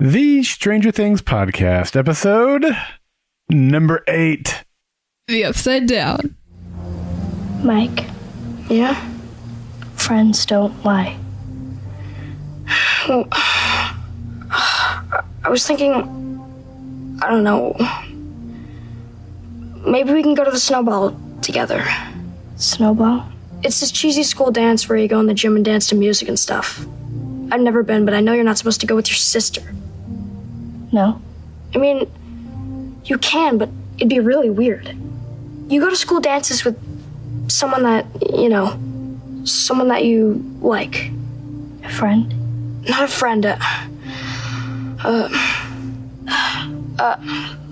The Stranger Things podcast, episode number 8. The Upside Down. Mike. Yeah? Friends don't lie. Well, I was thinking, I don't know, maybe we can go to the snowball together. Snowball? It's this cheesy school dance where you go in the gym and dance to music and stuff. I've never been, but I know you're not supposed to go with your sister. No. I mean, you can, but it'd be really weird. You go to school dances with someone that, someone that you like. A friend? Not a friend,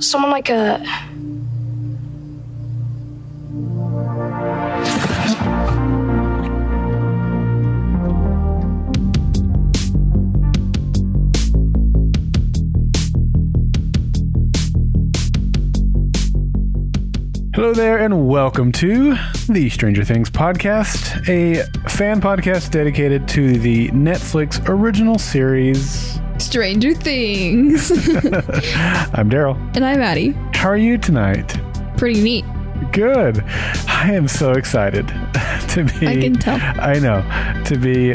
someone like a... Hello there, and welcome to the Stranger Things podcast, a fan podcast dedicated to the Netflix original series Stranger Things. I'm Daryl. And I'm Addie. How are you tonight? Pretty neat. Good. I am so excited to be... I can tell. I know. To be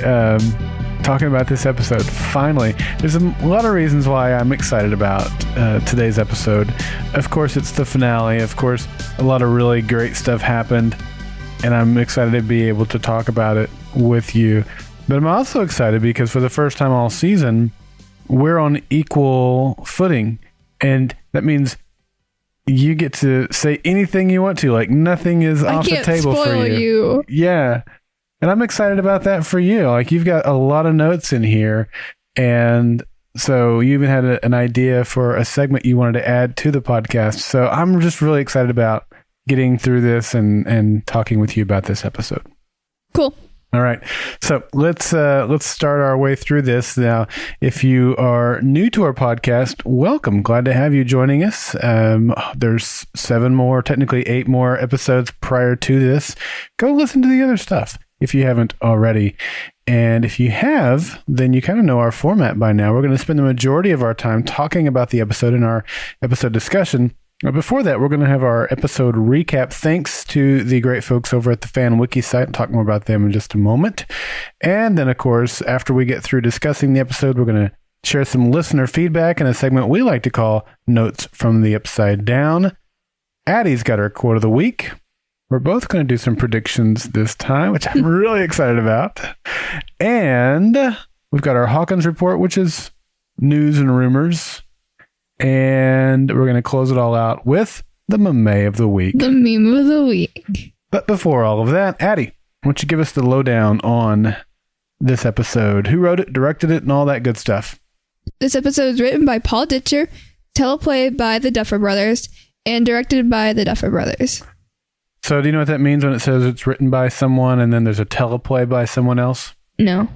talking about this episode. Finally. There's a lot of reasons why I'm excited about today's episode. Of course, it's the finale. Of course, a lot of really great stuff happened, and I'm excited to be able to talk about it with you. But I'm also excited because for the first time all season, we're on equal footing, and that means you get to say anything you want to. Like, nothing is off the table for you. Yeah. And I'm excited about that for you. Like, you've got a lot of notes in here, and so you even had an idea for a segment you wanted to add to the podcast. So I'm just really excited about getting through this and talking with you about this episode. Cool. All right. So let's start our way through this. Now, if you are new to our podcast, welcome. Glad to have you joining us. There's 7 more, technically 8 more episodes prior to this. Go listen to the other stuff if you haven't already. And if you have, then you kind of know our format by now. We're going to spend the majority of our time talking about the episode in our episode discussion. But before that, we're going to have our episode recap, thanks to the great folks over at the Fan Wiki site. I'll talk more about them in just a moment. And then, of course, after we get through discussing the episode, we're going to share some listener feedback in a segment we like to call Notes from the Upside Down. Addie's got her quote of the week. We're both going to do some predictions this time, which I'm really excited about. And we've got our Hawkins report, which is news and rumors. And we're going to close it all out with the meme of the week. The meme of the week. But before all of that, Addie, why don't you give us the lowdown on this episode? Who wrote it, directed it, and all that good stuff? This episode is written by Paul Ditcher, teleplayed by the Duffer Brothers, and directed by the Duffer Brothers. So do you know what that means when it says it's written by someone and then there's a teleplay by someone else? No.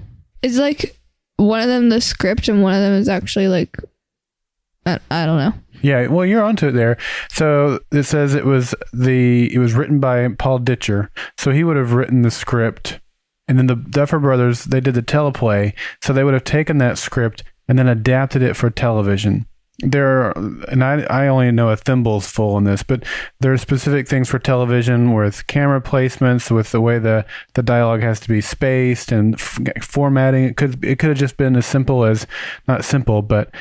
It's like one of them the script and one of them is actually like, I don't know. Yeah, well, you're onto it there. So it says it was written by Paul Ditcher. So he would have written the script, and then the Duffer Brothers, they did the teleplay. So they would have taken that script and then adapted it for television. I only know a thimble's full in this, but there are specific things for television with camera placements, with the way the dialogue has to be spaced and formatting. It could have just been as simple as, not simple, but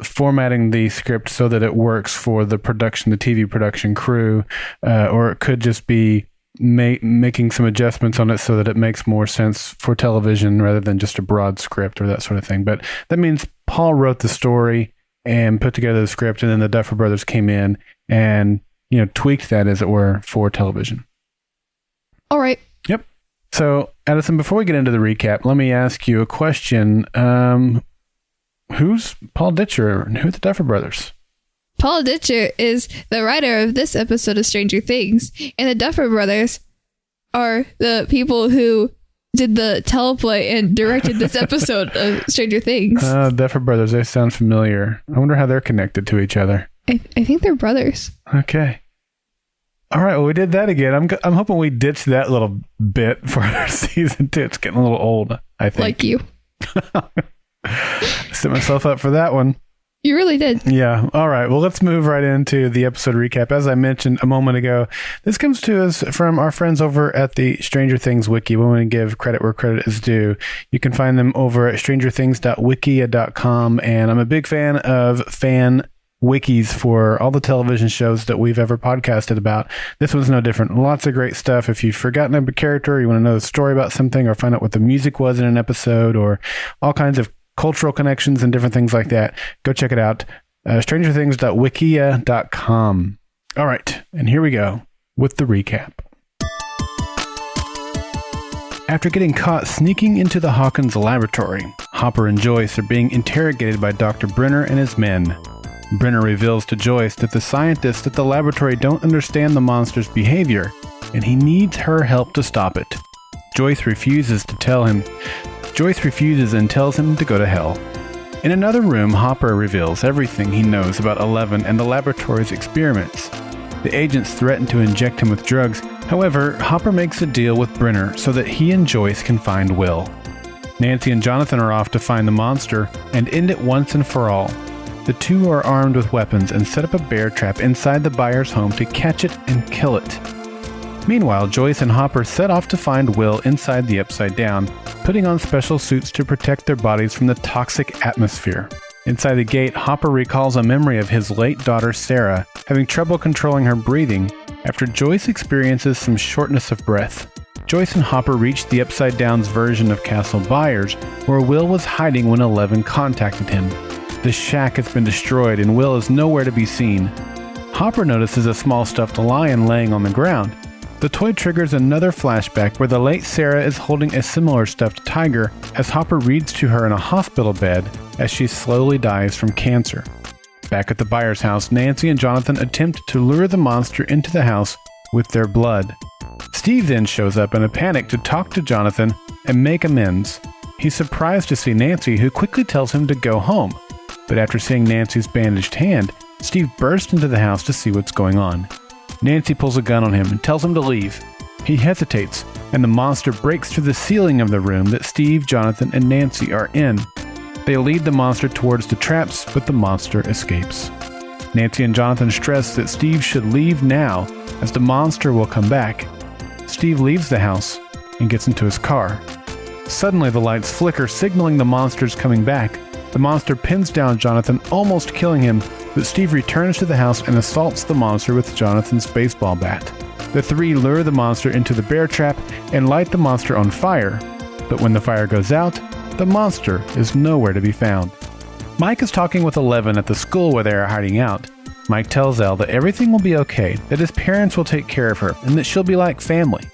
formatting the script so that it works for the TV production crew, or it could just be making some adjustments on it so that it makes more sense for television rather than just a broad script or that sort of thing. But that means Paul wrote the story and put together the script, and then the Duffer Brothers came in and, tweaked that, as it were, for television. All right. Yep. So, Addison, before we get into the recap, let me ask you a question. Who's Paul Ditcher and who are the Duffer Brothers? Paul Ditcher is the writer of this episode of Stranger Things, and the Duffer Brothers are the people who did the teleplay and directed this episode of Stranger Things. Duffer Brothers, they sound familiar. I wonder how they're connected to each other. I think they're brothers. Okay. All right, well, we did that again. I'm hoping we ditched that little bit for season 2. It's getting a little old, I think. Like you. Set myself up for that one. You really did. Yeah. All right. Well, let's move right into the episode recap. As I mentioned a moment ago, this comes to us from our friends over at the Stranger Things Wiki. We want to give credit where credit is due. You can find them over at strangerthings.wikia.com. And I'm a big fan of fan wikis for all the television shows that we've ever podcasted about. This one's no different. Lots of great stuff. If you've forgotten a character, you want to know the story about something, or find out what the music was in an episode, or all kinds of cultural connections and different things like that, go check it out. strangerthings.wikia.com. All right, and here we go with the recap. After getting caught sneaking into the Hawkins laboratory, Hopper and Joyce are being interrogated by Dr. Brenner and his men. Brenner reveals to Joyce that the scientists at the laboratory don't understand the monster's behavior, and he needs her help to stop it. Joyce refuses and tells him to go to hell. In another room, Hopper reveals everything he knows about Eleven and the laboratory's experiments. The agents threaten to inject him with drugs. However, Hopper makes a deal with Brenner so that he and Joyce can find Will. Nancy and Jonathan are off to find the monster and end it once and for all. The two are armed with weapons and set up a bear trap inside the Byers' home to catch it and kill it. Meanwhile, Joyce and Hopper set off to find Will inside the Upside Down, putting on special suits to protect their bodies from the toxic atmosphere. Inside the gate, Hopper recalls a memory of his late daughter Sarah having trouble controlling her breathing after Joyce experiences some shortness of breath. Joyce and Hopper reach the Upside Down's version of Castle Byers, where Will was hiding when Eleven contacted him. The shack has been destroyed and Will is nowhere to be seen. Hopper notices a small stuffed lion laying on the ground. The toy triggers another flashback where the late Sarah is holding a similar stuffed tiger as Hopper reads to her in a hospital bed as she slowly dies from cancer. Back at the Byers' house, Nancy and Jonathan attempt to lure the monster into the house with their blood. Steve then shows up in a panic to talk to Jonathan and make amends. He's surprised to see Nancy, who quickly tells him to go home. But after seeing Nancy's bandaged hand, Steve bursts into the house to see what's going on. Nancy pulls a gun on him and tells him to leave. He hesitates, and the monster breaks through the ceiling of the room that Steve, Jonathan, and Nancy are in. They lead the monster towards the traps, but the monster escapes. Nancy and Jonathan stress that Steve should leave now, as the monster will come back. Steve leaves the house and gets into his car. Suddenly the lights flicker, signaling the monster's coming back. The monster pins down Jonathan, almost killing him, but Steve returns to the house and assaults the monster with Jonathan's baseball bat. The three lure the monster into the bear trap and light the monster on fire, but when the fire goes out, the monster is nowhere to be found. Mike is talking with Eleven at the school where they are hiding out. Mike tells Elle that everything will be okay, that his parents will take care of her, and that she'll be like family.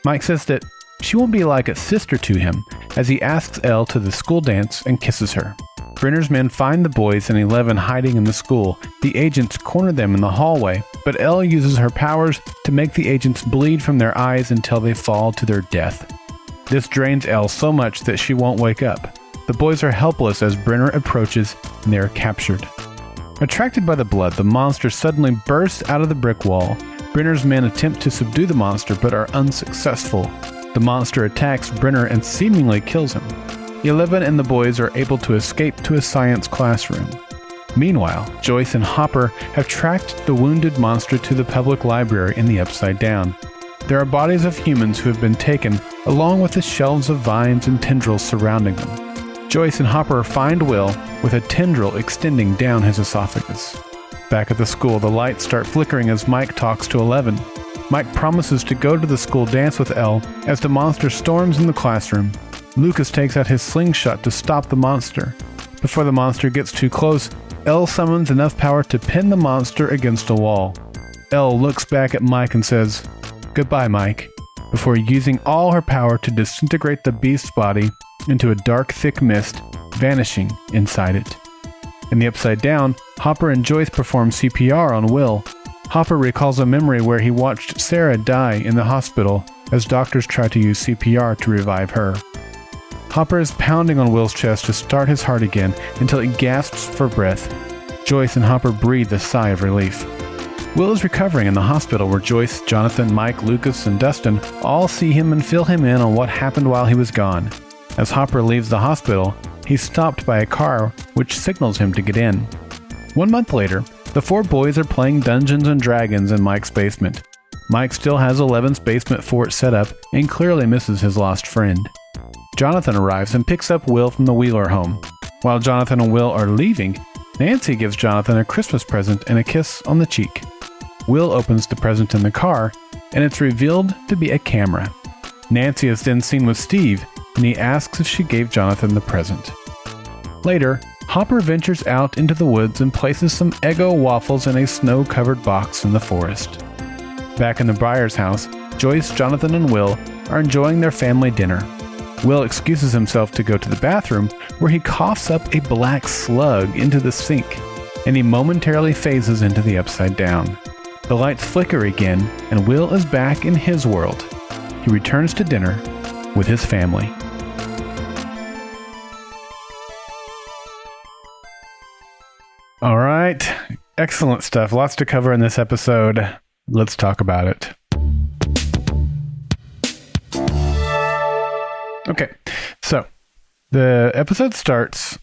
Mike says that she will be like a sister to him, as he asks Elle to the school dance and kisses her. Brenner's men find the boys and Eleven hiding in the school. The agents corner them in the hallway, but Elle uses her powers to make the agents bleed from their eyes until they fall to their death. This drains Elle so much that she won't wake up. The boys are helpless as Brenner approaches and they are captured. Attracted by the blood, the monster suddenly bursts out of the brick wall. Brenner's men attempt to subdue the monster but are unsuccessful. The monster attacks Brenner and seemingly kills him. Eleven and the boys are able to escape to a science classroom. Meanwhile, Joyce and Hopper have tracked the wounded monster to the public library in the Upside Down. There are bodies of humans who have been taken, along with the shelves of vines and tendrils surrounding them. Joyce and Hopper find Will with a tendril extending down his esophagus. Back at the school, the lights start flickering as Mike talks to Eleven. Mike promises to go to the school dance with Elle as the monster storms in the classroom. Lucas takes out his slingshot to stop the monster. Before the monster gets too close, Elle summons enough power to pin the monster against a wall. Elle looks back at Mike and says, "Goodbye, Mike," before using all her power to disintegrate the beast's body into a dark, thick mist, vanishing inside it. In the Upside Down, Hopper and Joyce perform CPR on Will. Hopper recalls a memory where he watched Sarah die in the hospital as doctors try to use CPR to revive her. Hopper is pounding on Will's chest to start his heart again until he gasps for breath. Joyce and Hopper breathe a sigh of relief. Will is recovering in the hospital where Joyce, Jonathan, Mike, Lucas, and Dustin all see him and fill him in on what happened while he was gone. As Hopper leaves the hospital, he's stopped by a car which signals him to get in. 1 month later, the 4 boys are playing Dungeons and Dragons in Mike's basement. Mike still has 11's basement fort set up and clearly misses his lost friend. Jonathan arrives and picks up Will from the Wheeler home. While Jonathan and Will are leaving, Nancy gives Jonathan a Christmas present and a kiss on the cheek. Will opens the present in the car, and it's revealed to be a camera. Nancy is then seen with Steve, and he asks if she gave Jonathan the present. Later, Hopper ventures out into the woods and places some Eggo waffles in a snow-covered box in the forest. Back in the Byers house, Joyce, Jonathan, and Will are enjoying their family dinner. Will excuses himself to go to the bathroom, where he coughs up a black slug into the sink, and he momentarily phases into the Upside Down. The lights flicker again, and Will is back in his world. He returns to dinner with his family. All right. Excellent stuff. Lots to cover in this episode. Let's talk about it. Okay. So the episode starts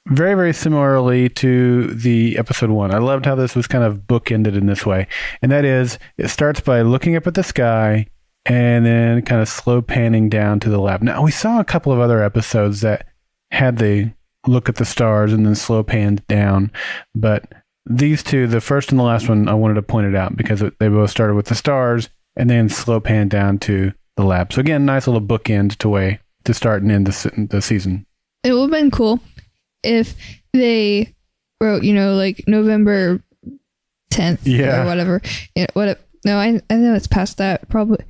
very, very similarly to the episode 1. I loved how this was kind of bookended in this way. And that is, it starts by looking up at the sky and then kind of slow panning down to the lab. Now, we saw a couple of other episodes that had the look at the stars and then slow panned down. But these two, the first and the last one, I wanted to point it out because they both started with the stars and then slow panned down to the lab. So again, nice little bookend to start and end the season. It would have been cool if they wrote, like November 10th or whatever. No, I know it's past that. Probably.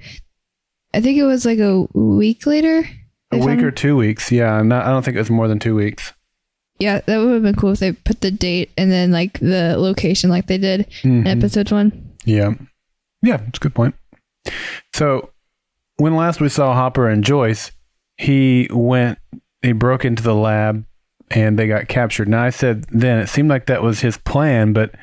I think it was like a week later. A week or 2 weeks. Yeah. I don't think it was more than 2 weeks. Yeah, that would have been cool if they put the date and then like the location like they did in episode 1. Yeah. Yeah, it's a good point. So when last we saw Hopper and Joyce, he broke into the lab and they got captured. Now I said then it seemed like that was his plan, but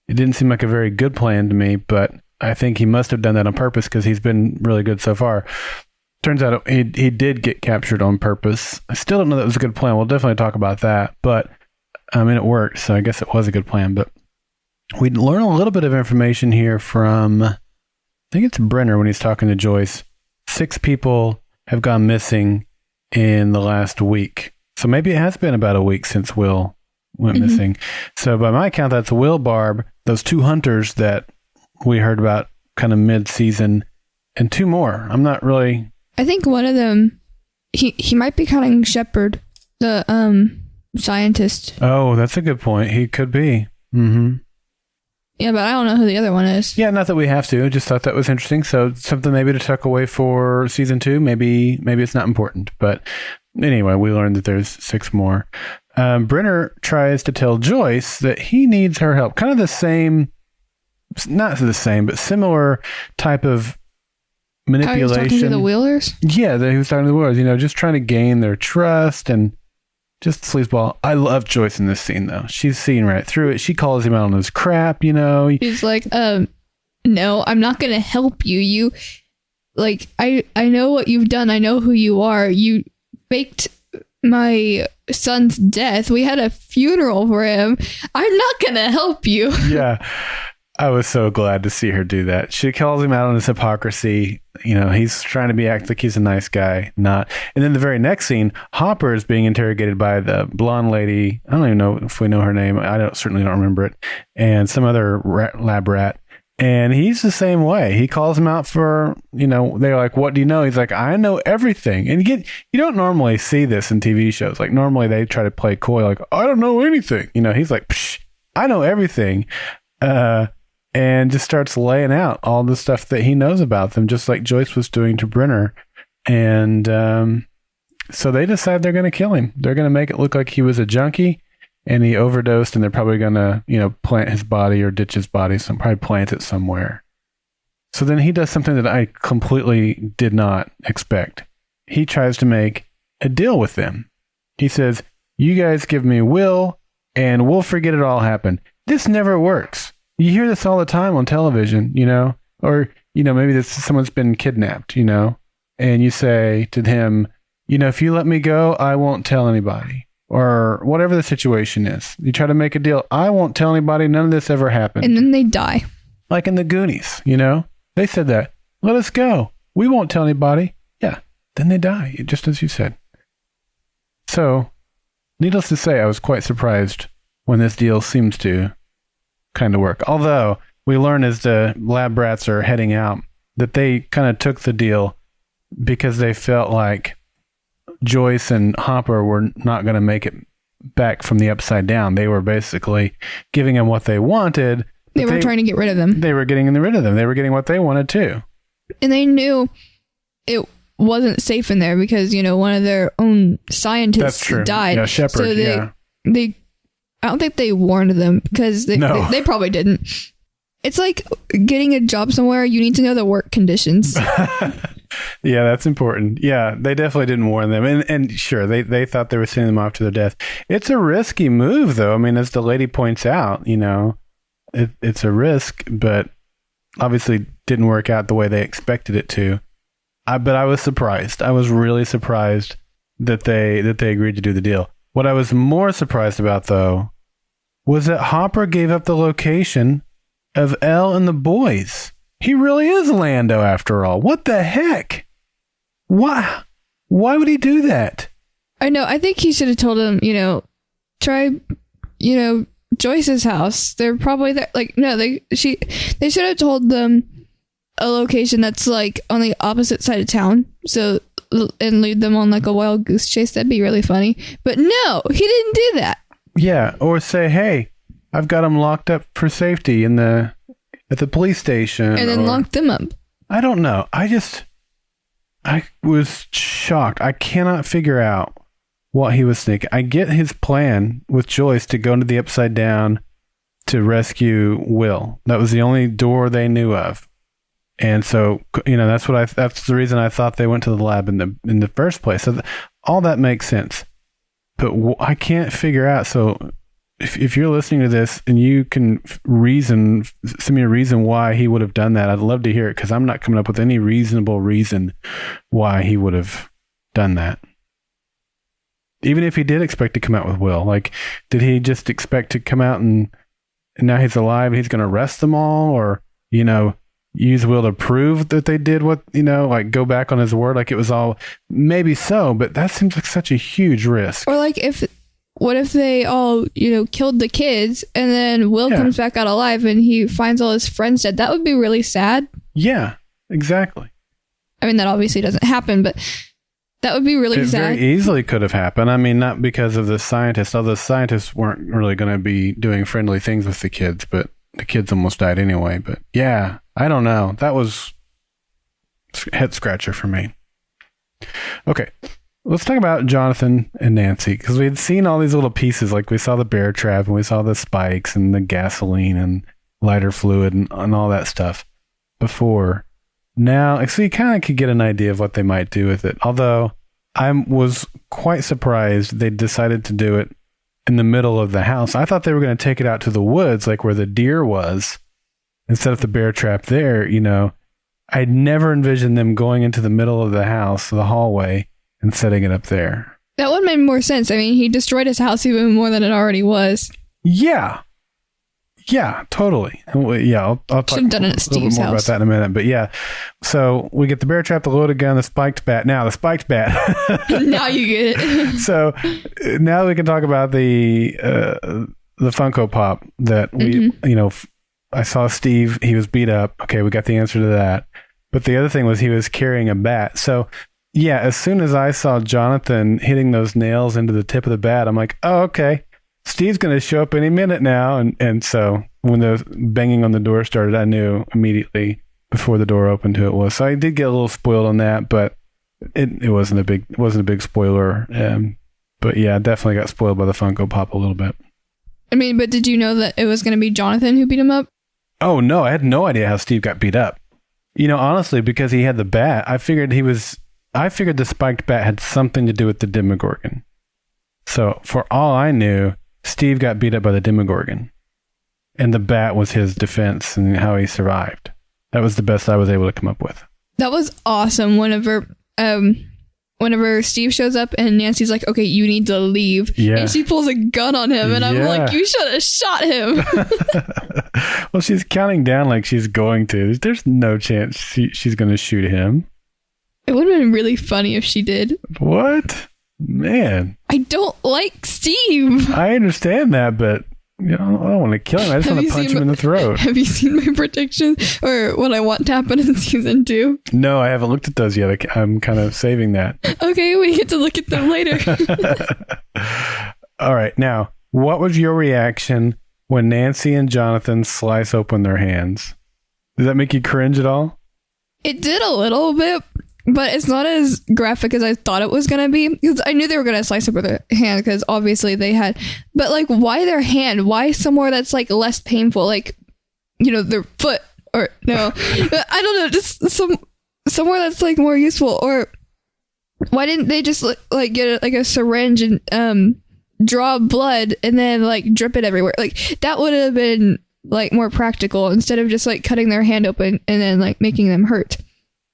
it didn't seem like a very good plan to me, but I think he must have done that on purpose because he's been really good so far. Turns out he did get captured on purpose. I still don't know that was a good plan. We'll definitely talk about that, but it worked, so I guess it was a good plan. But we learn a little bit of information here from, I think it's Brenner when he's talking to Joyce. 6 people have gone missing in the last week. So maybe it has been about a week since Will went missing. So by my count, that's Will, Barb, those 2 hunters that we heard about kind of mid-season, and 2 more. I'm not really... I think one of them, he might be counting Shepard, the scientist. Oh, that's a good point. He could be. Mm-hmm. Yeah, but I don't know who the other one is. Yeah, not that we have to. Just thought that was interesting. So something maybe to tuck away for season 2. Maybe it's not important. But anyway, we learned that there's 6 more. Brenner tries to tell Joyce that he needs her help. Kind of the same, not the same, but similar type of manipulation. He was talking to the Wheelers? Yeah, he was talking to the Wheelers, just trying to gain their trust and just sleazeball. I love Joyce in this scene, though. She's seeing right through it. She calls him out on his crap, He's like, no, I'm not going to help you. You, like, I know what you've done. I know who you are. You faked my son's death. We had a funeral for him. I'm not going to help you. Yeah. I was so glad to see her do that. She calls him out on his hypocrisy. He's trying to act like he's a nice guy, not. And then the very next scene, Hopper is being interrogated by the blonde lady. I don't even know if we know her name. Certainly don't remember it. And some other lab rat. And he's the same way. He calls him out for, they're like, what do you know? He's like, I know everything. And you don't normally see this in TV shows. Like normally they try to play coy, like, I don't know anything. He's like, psh, I know everything. And just starts laying out all the stuff that he knows about them, just like Joyce was doing to Brenner. And so they decide they're going to kill him. They're going to make it look like he was a junkie and he overdosed, and they're probably going to, plant his body or ditch his body, probably plant it somewhere. So then he does something that I completely did not expect. He tries to make a deal with them. He says, you guys give me Will and we'll forget it all happened. This never works. You hear this all the time on television, or, maybe someone's been kidnapped, and you say to him, if you let me go, I won't tell anybody. or whatever the situation is. You try to make a deal. I won't tell anybody. None of this ever happened. And then they die. Like in the Goonies, they said that. Let us go. We won't tell anybody. Yeah. Then they die, just as you said. So, needless to say, I was quite surprised when this deal seems to kind of work. Although, we learn as the lab rats are heading out that they kind of took the deal because they felt like Joyce and Hopper were not going to make it back from the upside down. They were basically giving them what they wanted. They were trying to get rid of them. They were getting rid of them. They were getting what they wanted too. And they knew it wasn't safe in there because, one of their own scientists died. Yeah, Shepard, so they I don't think they warned them because they probably didn't. It's like getting a job somewhere. You need to know the work conditions. Yeah, that's important. Yeah, they definitely didn't warn them. And sure, they thought they were sending them off to their death. It's a risky move, though. I mean, as the lady points out, it's a risk, but obviously didn't work out the way they expected it to. But I was surprised. I was really surprised that they agreed to do the deal. What I was more surprised about, though, was that Hopper gave up the location of Elle and the boys. He really is Lando after all. What the heck? Why would he do that? I know. I think he should have told him, try, Joyce's house. They're probably there. Like, no, they should have told them a location that's like on the opposite side of town. So, and lead them on like a wild goose chase. That'd be really funny. But no, he didn't do that. Yeah. Or say, hey, I've got them locked up for safety at the police station. And then lock them up. I don't know. I was shocked. I cannot figure out what he was thinking. I get his plan with Joyce to go into the upside down to rescue Will. That was the only door they knew of. And so, that's the reason I thought they went to the lab in the first place. So all that makes sense. But I can't figure out. So if you're listening to this and you can send me a reason why he would have done that, I'd love to hear it because I'm not coming up with any reasonable reason why he would have done that. Even if he did expect to come out with Will, like, did he just expect to come out and now he's alive and he's going to arrest them all, or, use Will to prove that they did what, like go back on his word? Like it was all, maybe so, but that seems like such a huge risk. Or like what if they all, killed the kids and then Will comes back out alive and he finds all his friends dead? That would be really sad. Yeah, exactly. I mean, that obviously doesn't happen, but that would be really sad. It very easily could have happened. I mean, not because of the scientists. Although the scientists weren't really going to be doing friendly things with the kids, but the kids almost died anyway. But yeah, I don't know. That was a head scratcher for me. Okay, let's talk about Jonathan and Nancy, because we had seen all these little pieces. Like we saw the bear trap and we saw the spikes and the gasoline and lighter fluid and all that stuff before. Now, so you kind of could get an idea of what they might do with it. Although I was quite surprised they decided to do it in the middle of the house. I thought they were going to take it out to the woods, like where the deer was, and set up the bear trap there. I'd never envisioned them going into the middle of the house, the hallway, and setting it up there. That would make more sense. I mean, he destroyed his house even more than it already was. Yeah. Yeah, totally. Yeah, I'll talk a little bit more about that in a minute. But yeah, so we get the bear trap, the loaded gun, the spiked bat. Now, the spiked bat. Now you get it. So now we can talk about the Funko Pop that we, I saw Steve, he was beat up. Okay, we got the answer to that. But the other thing was he was carrying a bat. So yeah, as soon as I saw Jonathan hitting those nails into the tip of the bat, I'm like, oh, okay. Steve's going to show up any minute now. And so when the banging on the door started, I knew immediately before the door opened who it was. So I did get a little spoiled on that, but it wasn't a big spoiler. But yeah, I definitely got spoiled by the Funko Pop a little bit. I mean, but did you know that it was going to be Jonathan who beat him up? Oh no, I had no idea how Steve got beat up. Honestly, because he had the bat, I figured the spiked bat had something to do with the demogorgon. So for all I knew, Steve got beat up by the demogorgon, and the bat was his defense and how he survived. That was the best I was able to come up with. That was awesome. Whenever whenever Steve shows up and Nancy's like, okay, you need to leave. Yeah. And she pulls a gun on him. And I'm like, you should have shot him. Well, she's counting down like she's going to. There's no chance she's going to shoot him. It would have been really funny if she did. What? Man. I don't like Steve. I understand that, but I don't want to kill him. I just want to punch him in the throat. Have you seen my predictions or what I want to happen in season 2? No, I haven't looked at those yet. I'm kind of saving that. Okay, we get to look at them later. All right. Now, what was your reaction when Nancy and Jonathan slice open their hands? Does that make you cringe at all? It did a little bit, but it's not as graphic as I thought it was going to be. Because I knew they were going to slice up their hand because obviously they had. But like, why their hand? Why somewhere that's like less painful? Like, their foot or no. I don't know. Just somewhere that's like more useful. Or why didn't they just like get like a syringe and draw blood and then like drip it everywhere? Like that would have been like more practical instead of just like cutting their hand open and then like making them hurt.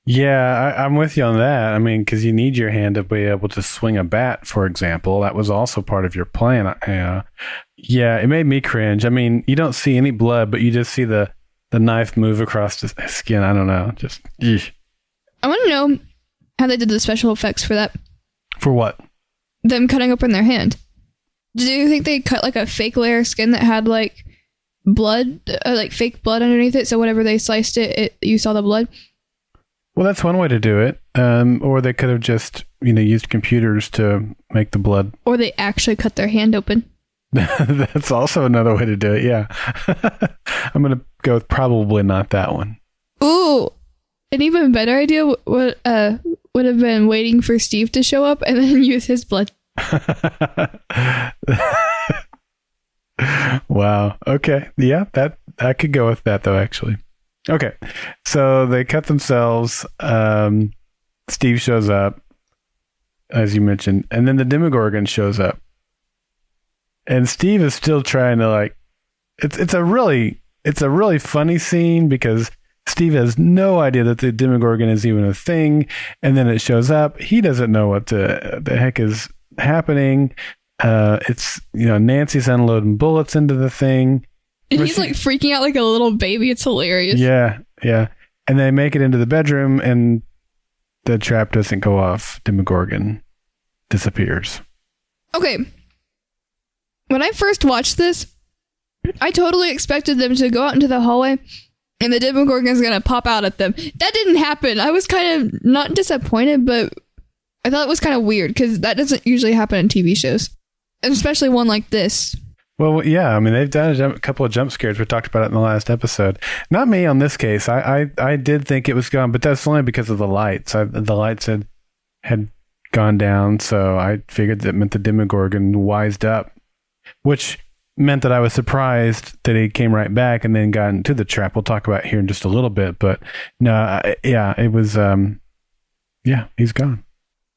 Yeah, I'm with you on that. I mean, because you need your hand to be able to swing a bat, for example. That was also part of your plan. Yeah, it made me cringe. I mean, you don't see any blood, but you just see the knife move across the skin. I don't know. Just, eesh. I want to know how they did the special effects for that. For what? Them cutting open their hand. Do you think they cut like a fake layer of skin that had like blood, like fake blood underneath it? So whenever they sliced it, you saw the blood? Well, that's one way to do it. Or they could have just, used computers to make the blood. Or they actually cut their hand open. That's also another way to do it, yeah. I'm going to go with probably not that one. Ooh, an even better idea would have been waiting for Steve to show up and then use his blood. Wow. Okay. Yeah, I could go with that, though, actually. Okay, so they cut themselves. Steve shows up, as you mentioned, and then the demogorgon shows up. And Steve is still trying to like. It's a really funny scene because Steve has no idea that the demogorgon is even a thing, and then it shows up. He doesn't know what the heck is happening. It's Nancy's unloading bullets into the thing. And he's like freaking out like a little baby. It's hilarious. Yeah. And they make it into the bedroom and the trap doesn't go off. Demogorgon disappears. Okay. When I first watched this, I totally expected them to go out into the hallway and the demogorgon is going to pop out at them. That didn't happen. I was kind of not disappointed, but I thought it was kind of weird because that doesn't usually happen in TV shows, and especially one like this. Well, yeah, I mean, they've done a couple of jump scares. We talked about it in the last episode. Not me on this case. I did think it was gone, but that's only because of the lights. The lights had gone down, so I figured that meant the demogorgon wised up, which meant that I was surprised that he came right back and then got into the trap. We'll talk about it here in just a little bit, but no, it was, he's gone.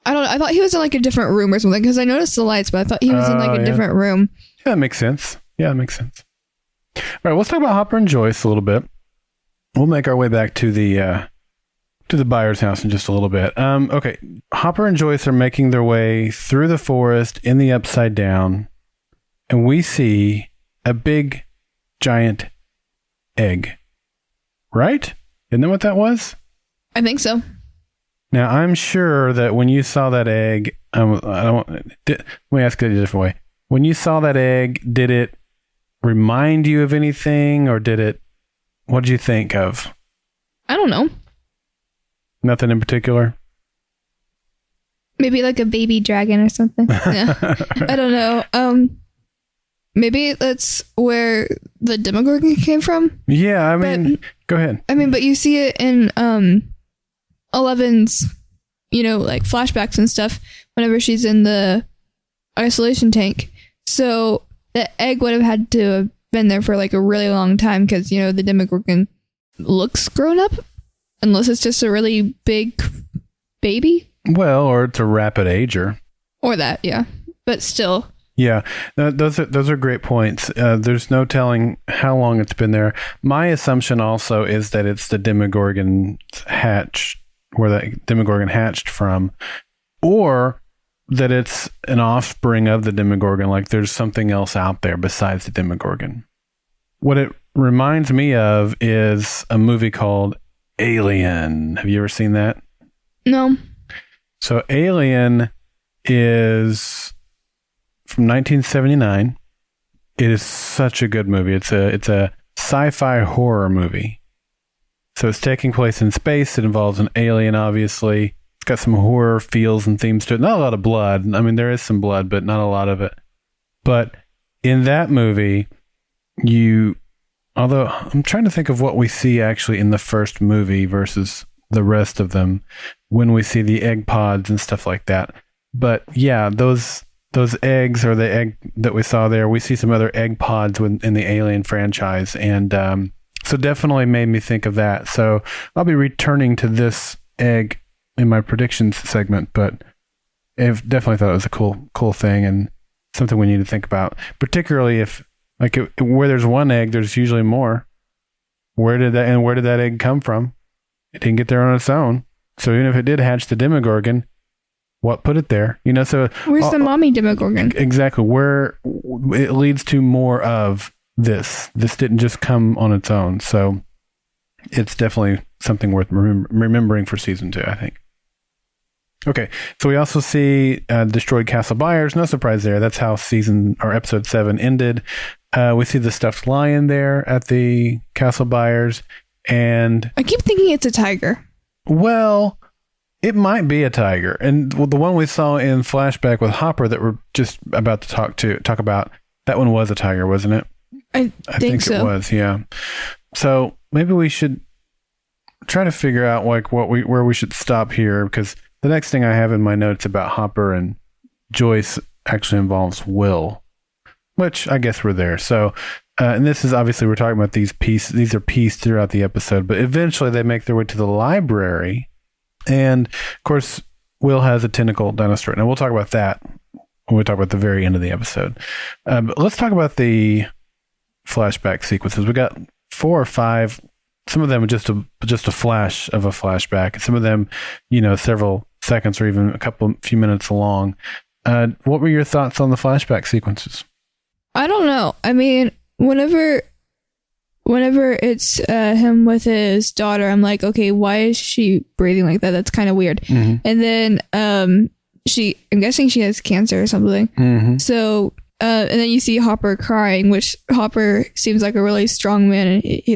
I thought he was in like a different room or something because I noticed the lights, but I thought he was in like a different room. Yeah, that makes sense. All right, let's talk about Hopper and Joyce a little bit. We'll make our way back to the Byers house in just a little bit. Okay, Hopper and Joyce are making their way through the forest in the Upside Down, and we see a big, giant egg. Right? Isn't that what that was? I think so. Now, I'm sure that when you saw that egg, let me ask it a different way. When you saw that egg, did it remind you of anything, or what did you think of? I don't know. Nothing in particular? Maybe like a baby dragon or something. Yeah. I don't know. Maybe that's where the demogorgon came from. Yeah, I mean, go ahead. I mean, but you see it in Eleven's, like flashbacks and stuff whenever she's in the isolation tank. So the egg would have had to have been there for like a really long time because, the demogorgon looks grown up unless it's just a really big baby. Well, or it's a rapid ager. Or that, yeah. But still. Yeah, those are great points. There's no telling how long it's been there. My assumption also is that it's the Demogorgon hatch, where the Demogorgon hatched from. or that it's an offspring of the demogorgon, like there's something else out there besides the demogorgon. What it reminds me of is a movie called Alien. Have you ever seen that? No. So Alien is from 1979. It is such a good movie. It's a sci-fi horror movie. So it's taking place in space. It involves an alien, obviously. It's got some horror feels and themes to it. Not a lot of blood. I mean, there is some blood, but not a lot of it. But in that movie, although I'm trying to think of what we see actually in the first movie versus the rest of them when we see the egg pods and stuff like that. But yeah, those eggs, or the egg that we saw there, we see some other egg pods in the Alien franchise. And so definitely made me think of that. So I'll be returning to this egg in my predictions segment, but I've definitely thought it was a cool thing and something we need to think about, particularly if where there's one egg, there's usually more. Where did that egg come from? It didn't get there on its own. So even if it did hatch the demogorgon, what put it there? So where's the mommy demogorgon? Exactly. Where it leads to more of this. This didn't just come on its own. So it's definitely something worth remembering for season 2, I think. Okay, so we also see destroyed Castle Byers. No surprise there. That's how episode 7 ended. We see the stuffed lion there at the Castle Byers, and I keep thinking it's a tiger. Well, it might be a tiger, and the one we saw in flashback with Hopper that we're just about to talk about, that one was a tiger, wasn't it? I think so. It was, yeah. So maybe we should try to figure out where we should stop here, because the next thing I have in my notes about Hopper and Joyce actually involves Will, which I guess we're there. So, and this is obviously, we're talking about these pieces. These are pieced throughout the episode, but eventually they make their way to the library. And of course, Will has a tentacle down his throat. And we'll talk about that when we talk about the very end of the episode. But let's talk about the flashback sequences. We got 4 or 5. Some of them are just a flash of a flashback. Some of them, several seconds or even few minutes long. What were your thoughts on the flashback sequences? I don't know. I mean, whenever it's him with his daughter, I'm like, okay, why is she breathing like that? That's kind of weird. Mm-hmm. And then I'm guessing she has cancer or something. Mm-hmm. So and then you see Hopper crying, which Hopper seems like a really strong man, and he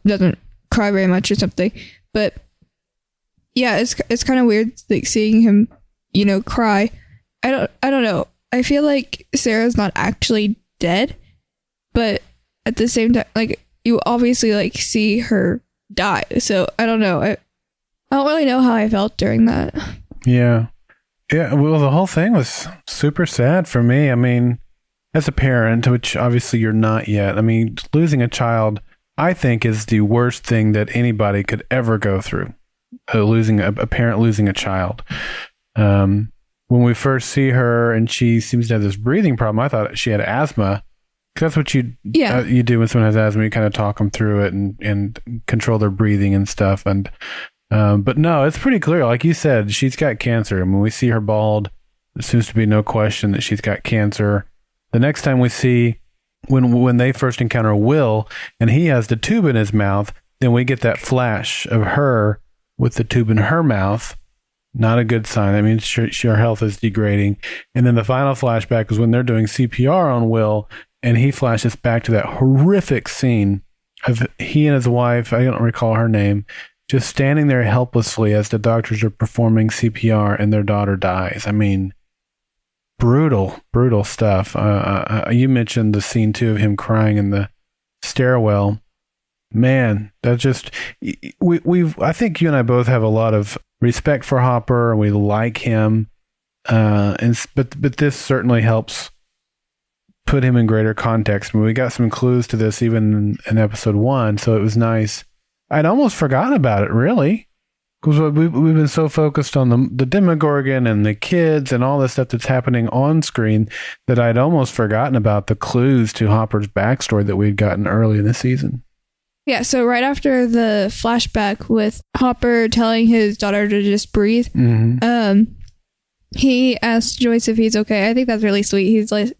doesn't cry very much or something. But yeah, it's kind of weird, like, seeing him cry. I don't know. I feel like Sarah's not actually dead, but at the same time, like, you obviously see her die. So I don't know. I don't really know how I felt during that. Yeah. Well, the whole thing was super sad for me. I mean, as a parent, which obviously you're not yet, I mean, losing a child, I think, is the worst thing that anybody could ever go through. Losing a parent, losing a child. When we first see her and she seems to have this breathing problem, I thought she had asthma. 'Cause that's what you do when someone has asthma. You kind of talk them through it and control their breathing and stuff. And but no, it's pretty clear. Like you said, she's got cancer. And when we see her bald, there seems to be no question that she's got cancer. The next time we see, when they first encounter Will and he has the tube in his mouth, then we get that flash of her with the tube in her mouth. Not a good sign. I mean, her health is degrading. And then the final flashback is when they're doing CPR on Will, and he flashes back to that horrific scene of he and his wife, I don't recall her name, just standing there helplessly as the doctors are performing CPR and their daughter dies. I mean, brutal stuff. You mentioned the scene too of him crying in the stairwell. Man, that just, I think you and I both have a lot of respect for Hopper, and we like him. But this certainly helps put him in greater context. I mean, we got some clues to this even in episode 1, so it was nice. I'd almost forgotten about it, really, because we've been so focused on the demogorgon and the kids and all this stuff that's happening on screen that I'd almost forgotten about the clues to Hopper's backstory that we'd gotten early in the season. Yeah, so right after the flashback with Hopper telling his daughter to just breathe, he asked Joyce if he's okay. I think that's really sweet. He's like,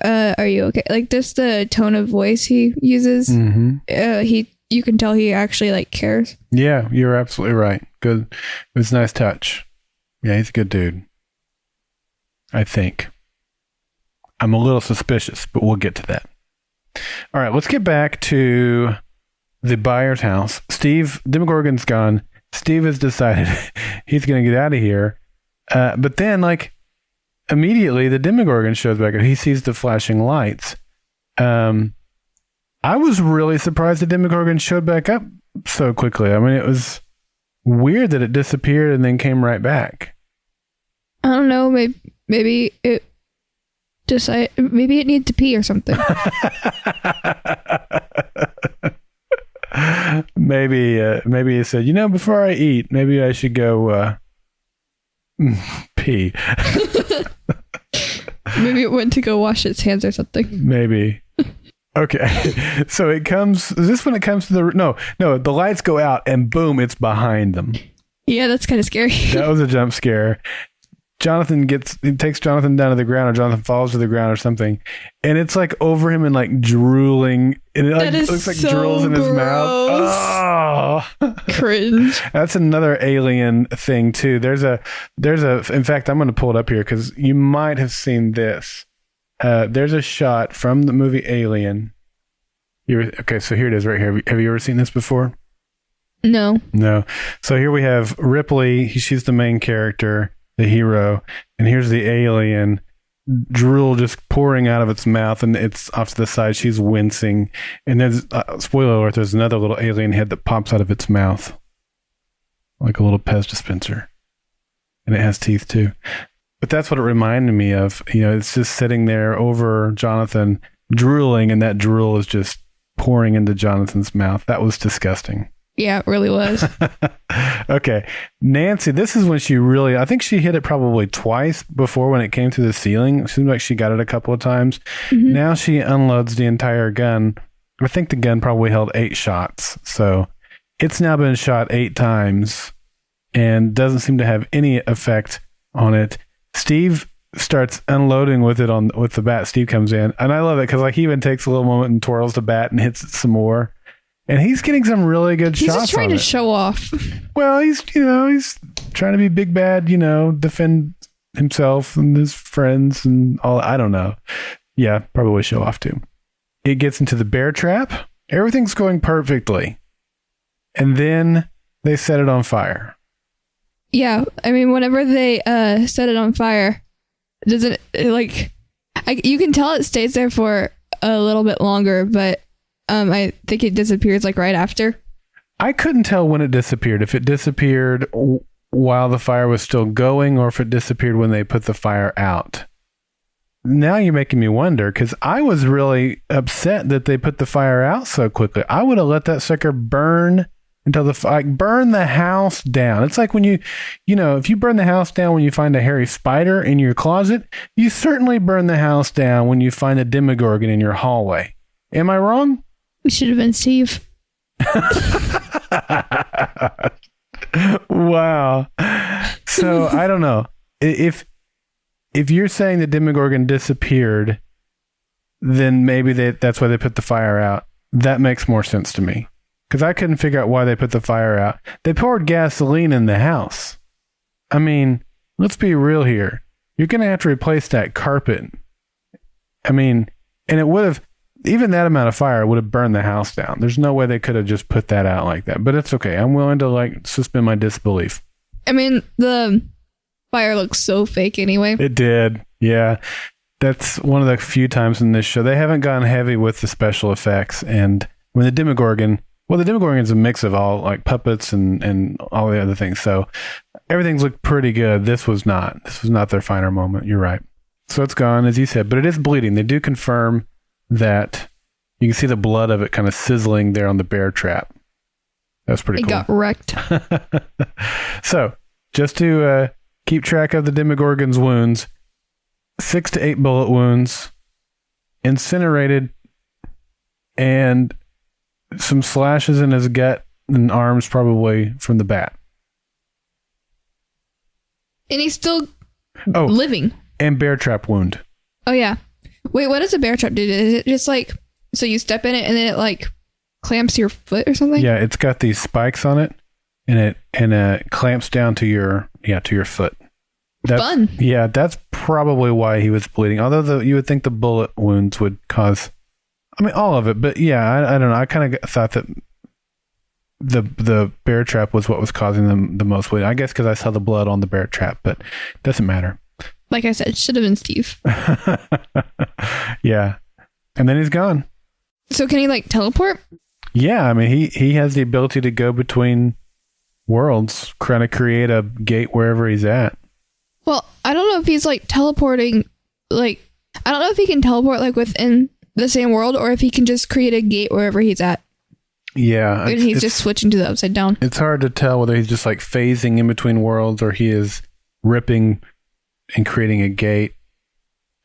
are you okay? Like, just the tone of voice he uses, you can tell he actually like cares. Yeah, you're absolutely right. Good. It was a nice touch. Yeah, he's a good dude. I think. I'm a little suspicious, but we'll get to that. All right, let's get back to the Byers house. Steve, Demogorgon's gone. Steve has decided he's going to get out of here. But then, like, immediately the Demogorgon shows back up. He sees the flashing lights. I was really surprised the Demogorgon showed back up so quickly. I mean, it was weird that it disappeared and then came right back. I don't know. Maybe it needs to pee or something. Maybe he said, before I eat, maybe I should go pee. Maybe it went to go wash its hands or something. Maybe. Okay. So it comes, is this when it comes to no, the lights go out and boom, it's behind them. Yeah, that's kind of scary. That was a jump scare. He takes Jonathan down to the ground, or Jonathan falls to the ground or something. And it's like over him and like drooling. And it like looks like so drools in his mouth. Oh, cringe. That's another alien thing too. There's a, in fact, I'm going to pull it up here because you might have seen this. There's a shot from the movie Alien. Okay, so here it is right here. Have you ever seen this before? No. So here we have Ripley. She's the main character, the hero. And here's the alien, drool just pouring out of its mouth, and it's off to the side. She's wincing. And there's, spoiler alert, there's another little alien head that pops out of its mouth. Like a little Pez dispenser. And it has teeth too. But that's what it reminded me of. It's just sitting there over Jonathan, drooling, and that drool is just pouring into Jonathan's mouth. That was disgusting. Yeah, it really was. Okay. Nancy, this is when she really, I think she hit it probably twice before when it came through the ceiling. It seemed like she got it a couple of times. Mm-hmm. Now she unloads the entire gun. I think the gun probably held 8 shots. So it's now been shot 8 times and doesn't seem to have any effect on it. Steve starts unloading with it with the bat. Steve comes in, and I love it because he even takes a little moment and twirls the bat and hits it some more. And he's getting some really good shots. He's just trying to show off. Well, he's trying to be big bad, defend himself and his friends and all. I don't know. Yeah, probably show off too. It gets into the bear trap. Everything's going perfectly, and then they set it on fire. Yeah, I mean, whenever they set it on fire, you can tell it stays there for a little bit longer, but I think it disappears like right after. I couldn't tell when it disappeared. If it disappeared while the fire was still going, or if it disappeared when they put the fire out. Now you're making me wonder, because I was really upset that they put the fire out so quickly. I would have let that sucker burn until burn the house down. It's like when if you burn the house down when you find a hairy spider in your closet, you certainly burn the house down when you find a demogorgon in your hallway. Am I wrong? We should have been Steve. Wow. So I don't know. If you're saying the demogorgon disappeared, then maybe that's why they put the fire out. That makes more sense to me. Because I couldn't figure out why they put the fire out. They poured gasoline in the house. I mean, let's be real here. You're going to have to replace that carpet. I mean, and it would have, even that amount of fire would have burned the house down. There's no way they could have just put that out like that. But it's okay. I'm willing to suspend my disbelief. I mean, the fire looks so fake anyway. It did. Yeah. That's one of the few times in this show. They haven't gone heavy with the special effects. And when the Demogorgon is a mix of all like puppets and all the other things. So everything's looked pretty good. This was not their finer moment. You're right. So it's gone, as you said, but it is bleeding. They do confirm that you can see the blood of it kind of sizzling there on the bear trap. That's pretty cool. It got wrecked. So just to keep track of the Demogorgon's wounds, 6 to 8 bullet wounds, incinerated, and some slashes in his gut and arms, probably from the bat. And he's still living. And bear trap wound. Oh, yeah. Wait, what does a bear trap do? Is it just like, so you step in it and then it like clamps your foot or something? Yeah, it's got these spikes on it, and it clamps down to your foot. That's fun. Yeah, that's probably why he was bleeding. Although you would think the bullet wounds would cause, I mean, all of it. But yeah, I don't know. I kind of thought that the bear trap was what was causing them the most bleeding. I guess because I saw the blood on the bear trap, but it doesn't matter. Like I said, it should have been Steve. Yeah. And then he's gone. So can he like teleport? Yeah, I mean, he has the ability to go between worlds, kind of create a gate wherever he's at. Well, I don't know if he's like teleporting, like, I don't know if he can teleport like within the same world or if he can just create a gate wherever he's at. Yeah. And he's just switching to the upside down. It's hard to tell whether he's just like phasing in between worlds or he is ripping and creating a gate.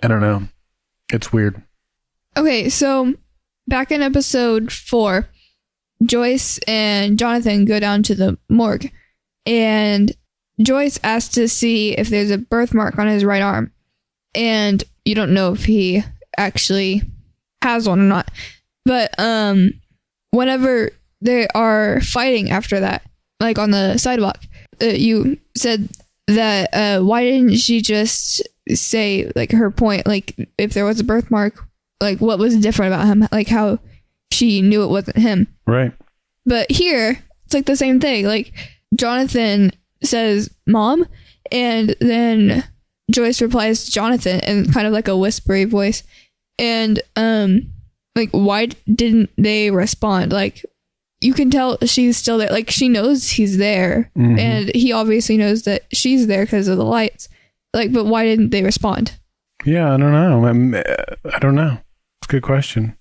I don't know. It's weird. Okay, so back in episode 4, Joyce and Jonathan go down to the morgue, and Joyce asks to see if there's a birthmark on his right arm, and you don't know if he actually has one or not. But whenever they are fighting after that, like on the sidewalk, you said that why didn't she just say like her point, like if there was a birthmark, like what was different about him, like how she knew it wasn't him. Right. But here it's like the same thing. Like Jonathan says mom, and then Joyce replies to Jonathan in kind of like a whispery voice, and like why didn't they respond? Like you can tell she's still there, like she knows he's there, and he obviously knows that she's there because of the lights, like, but why didn't they respond? Yeah, I don't know. I don't know. It's a good question.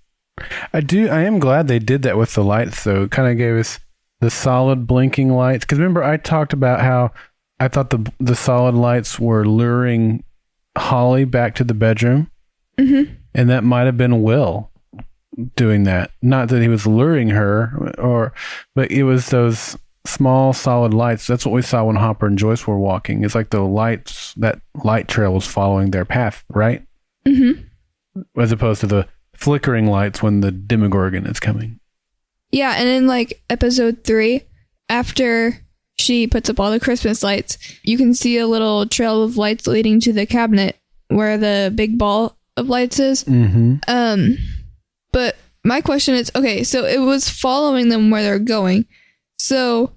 I am glad they did that with the lights, though. It kind of gave us the solid blinking lights. Because remember, I talked about how I thought the solid lights were luring Holly back to the bedroom. Mm-hmm. And that might have been Will doing that. Not that he was luring her, but it was those small solid lights. That's what we saw when Hopper and Joyce were walking. It's like the lights, that light trail was following their path, right? Mm-hmm. As opposed to the flickering lights when the demogorgon is coming. Yeah, and in like episode 3, after she puts up all the Christmas lights, you can see a little trail of lights leading to the cabinet where the big ball of lights is. Mm-hmm. But my question is, okay, so it was following them where they're going. So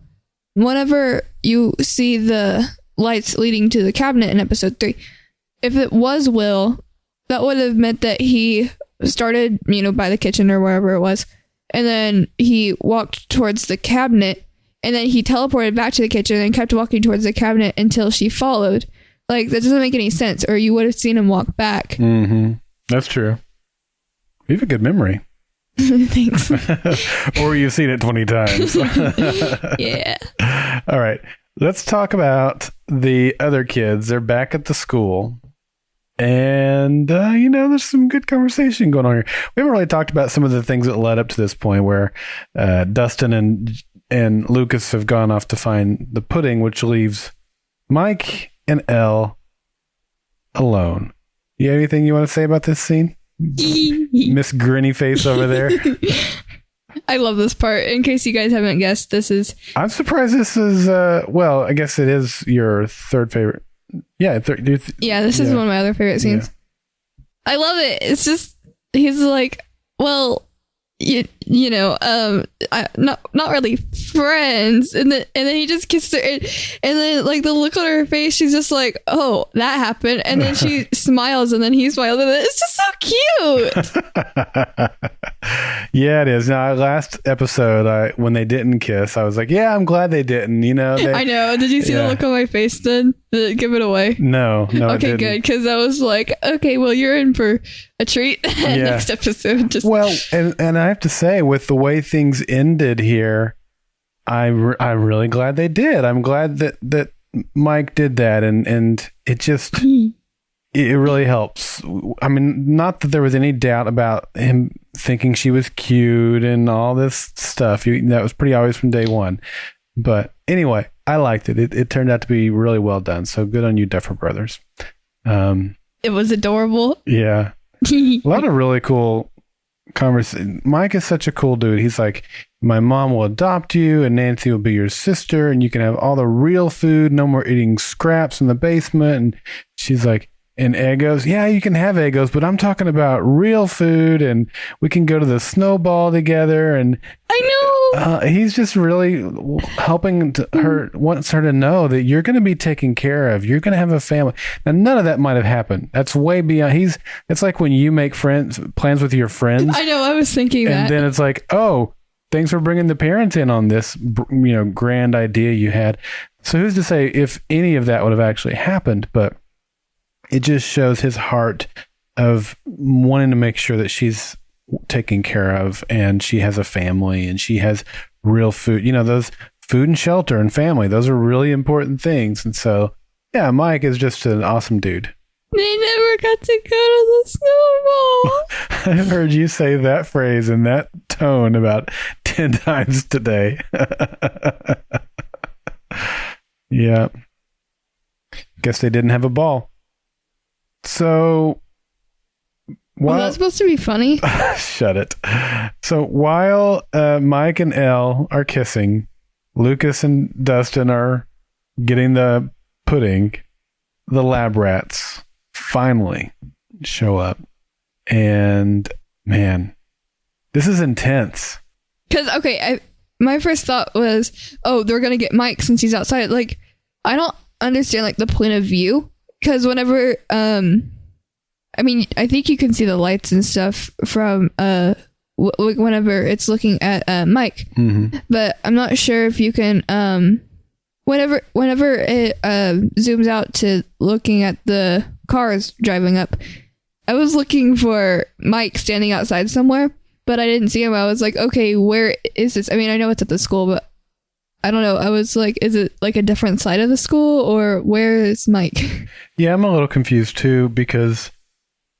whenever you see the lights leading to the cabinet in episode 3, if it was Will, that would have meant that he started, by the kitchen or wherever it was, and then he walked towards the cabinet, and then he teleported back to the kitchen and kept walking towards the cabinet until she followed. Like, that doesn't make any sense, or you would have seen him walk back. Mm-hmm. That's true. You have a good memory. Thanks. Or you've seen it 20 times. Yeah. All right. Let's talk about the other kids. They're back at the school. And, there's some good conversation going on here. We haven't really talked about some of the things that led up to this point where Dustin and Lucas have gone off to find the pudding, which leaves Mike and Elle alone. You have anything you want to say about this scene? Miss Grinny Face over there. I love this part. In case you guys haven't guessed, this is... I'm surprised this is, I guess it is your third favorite. Yeah. This is one of my other favorite scenes. Yeah. I love it. It's just, he's like, well, not really friends, and then he just kissed her, and then like the look on her face, she's just like, oh, that happened, and then she smiles, and then he smiles, and then it's just so cute. Yeah, it is. Now, last episode, when they didn't kiss, I was like, yeah, I'm glad they didn't. I know. Did you see the look on my face then? Did it give it away? No. Okay, good, because I was like, okay, well, you're in for a treat next episode. And I have to say, with the way things ended here, I'm really glad they did. I'm glad that Mike did that, and it just it really helps. I mean, not that there was any doubt about him thinking she was cute and all this stuff. That was pretty obvious from day one. But anyway, I liked it. It turned out to be really well done. So good on you, Duffer Brothers. It was adorable. Yeah. A lot of really cool conversation. Mike is such a cool dude. He's like, my mom will adopt you and Nancy will be your sister and you can have all the real food. No more eating scraps in the basement. And she's like, and Eggos, yeah, you can have Eggos, but I'm talking about real food and we can go to the snowball together. And I know. He's just really helping her, wants her to know that you're going to be taken care of. You're going to have a family. Now, none of that might have happened. That's way beyond. It's like when you make plans with your friends. I know. I was thinking that. And then it's like, oh, thanks for bringing the parents in on this, grand idea you had. So who's to say if any of that would have actually happened? But it just shows his heart of wanting to make sure that she's taken care of and she has a family and she has real food. Those food and shelter and family, those are really important things. And so, yeah, Mike is just an awesome dude. They never got to go to the snowball. I've heard you say that phrase in that tone about 10 times today. Yeah. Guess they didn't have a ball. So, was that supposed to be funny? Shut it. So while Mike and Elle are kissing, Lucas and Dustin are getting the pudding, the lab rats finally show up. And man, this is intense. Because, okay, my first thought was, oh, they're going to get Mike since he's outside. Like, I don't understand, like, the point of view. Because whenever, I think you can see the lights and stuff from, whenever it's looking at Mike. Mm-hmm. But I'm not sure if you can, whenever it zooms out to looking at the cars driving up, I was looking for Mike standing outside somewhere, but I didn't see him. I was like, okay, where is this? I mean, I know it's at the school, but I don't know. I was like, is it like a different side of the school or where is Mike? Yeah, I'm a little confused too, because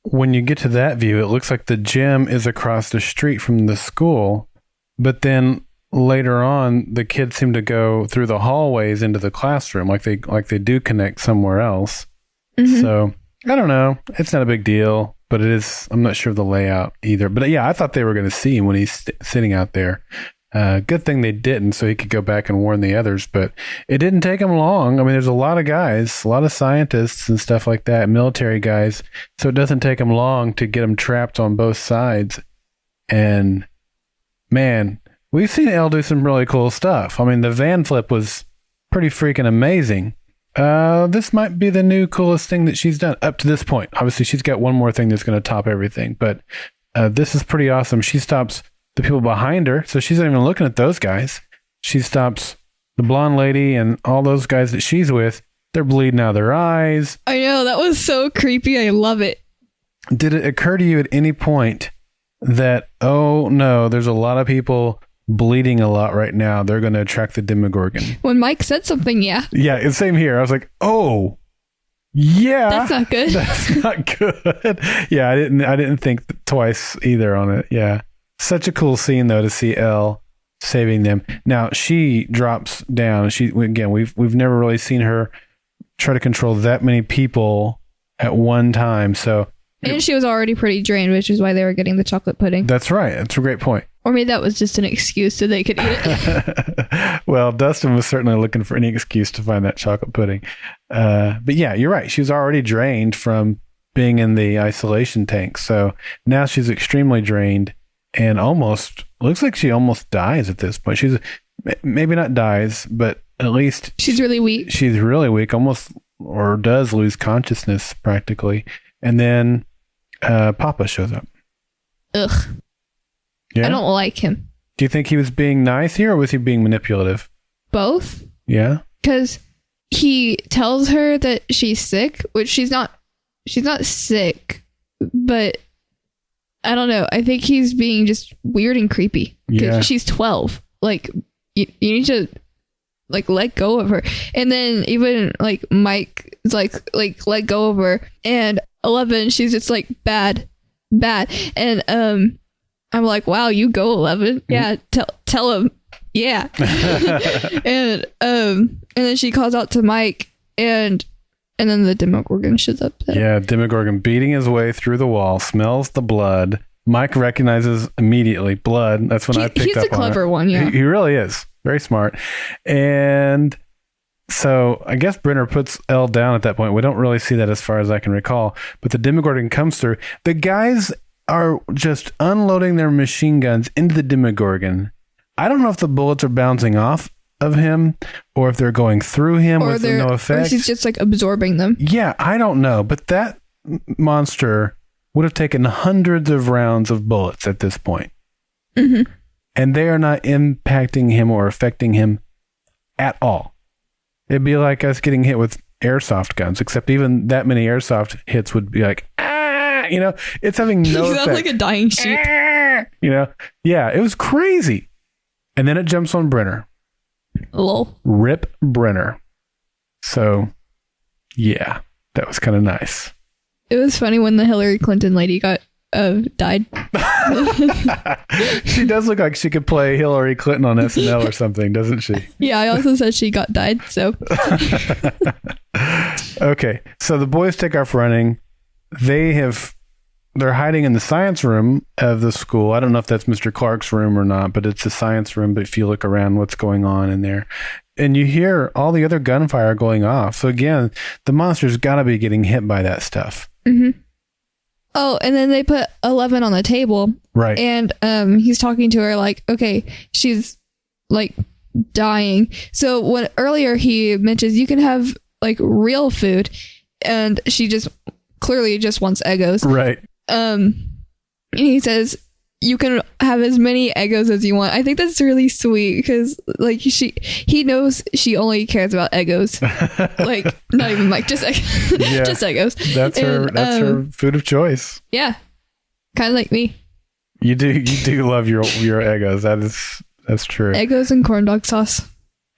when you get to that view, it looks like the gym is across the street from the school. But then later on, the kids seem to go through the hallways into the classroom, like they do connect somewhere else. Mm-hmm. So I don't know. It's not a big deal, but it is. I'm not sure of the layout either. But yeah, I thought they were going to see him when he's sitting out there. Good thing they didn't, so he could go back and warn the others. But it didn't take him long. I mean, there's a lot of guys, a lot of scientists and stuff like that, military guys. So it doesn't take them long to get them trapped on both sides. And man, we've seen Elle do some really cool stuff. I mean, the van flip was pretty freaking amazing. This might be the new coolest thing that she's done up to this point. Obviously, she's got one more thing that's going to top everything. But this is pretty awesome. She stops the people behind her, so she's not even looking at those guys. She stops the blonde lady and all those guys that she's with. They're bleeding out of their eyes. I know, that was so creepy. I love it. Did it occur to you at any point that, oh no, there's a lot of people bleeding a lot right now, they're going to attract the demogorgon? When Mike said something, yeah. Yeah, same here. I was like, oh, yeah. That's not good. That's not good. Yeah, I didn't think twice either on it. Yeah. Such a cool scene, though, to see Elle saving them. Now, she drops down. We've never really seen her try to control that many people at one time. So, and she was already pretty drained, which is why they were getting the chocolate pudding. That's right. That's a great point. Or maybe that was just an excuse so they could eat it. Well, Dustin was certainly looking for any excuse to find that chocolate pudding. But yeah, you're right. She was already drained from being in the isolation tank. So now she's extremely drained. And looks like she almost dies at this point. She's maybe not dies, but at least she's really weak. She's really weak, almost, or does lose consciousness practically. And then Papa shows up. Ugh. Yeah? I don't like him. Do you think he was being nice here, or was he being manipulative? Both. Yeah. Because he tells her that she's sick, which she's not sick, but I don't know. I think he's being just weird and creepy. Yeah. She's 12. Like, you need to like let go of her. And then even like Mike is like let go of her, and 11, she's just like bad. And I'm like, wow, you go 11. Yeah, tell him. Yeah. And then she calls out to Mike, and then the demogorgon shows up there. Yeah, demogorgon beating his way through the wall, smells the blood. Mike recognizes immediately blood. That's when I picked up on it. He's a clever one, yeah. He really is. Very smart. And so I guess Brenner puts Elle down at that point. We don't really see that as far as I can recall. But the demogorgon comes through. The guys are just unloading their machine guns into the demogorgon. I don't know if the bullets are bouncing off of him or if they're going through him with no effect. Or she's just like absorbing them. Yeah, I don't know. But that monster would have taken hundreds of rounds of bullets at this point. Mm-hmm. And they are not impacting him or affecting him at all. It'd be like us getting hit with airsoft guns, except even that many airsoft hits would be like, you know, it's having no effect. Sounds like a dying sheep. You know, yeah, it was crazy. And then it jumps on Brenner. Lol. Rip Brenner. So, yeah, that was kind of nice. It was funny when the Hillary Clinton lady died. She does look like she could play Hillary Clinton on SNL or something, doesn't she? Yeah, I also said she died, so. Okay, so the boys take off running. They're hiding in the science room of the school. I don't know if that's Mr. Clark's room or not, but it's a science room. But if you look around, what's going on in there? And you hear all the other gunfire going off. So again, the monster's got to be getting hit by that stuff. Mm-hmm. Oh, and then they put 11 on the table. Right. And he's talking to her like, okay, she's like dying. So when earlier he mentions you can have like real food, and she just clearly just wants Eggos. Right. And he says you can have as many Eggos as you want. I think that's really sweet because like he knows she only cares about Eggos. Like not even like just yeah, just Eggos. That's her food of choice. Yeah. Kind of like me. You do love your Eggos. That's true. Eggos and corn dog sauce.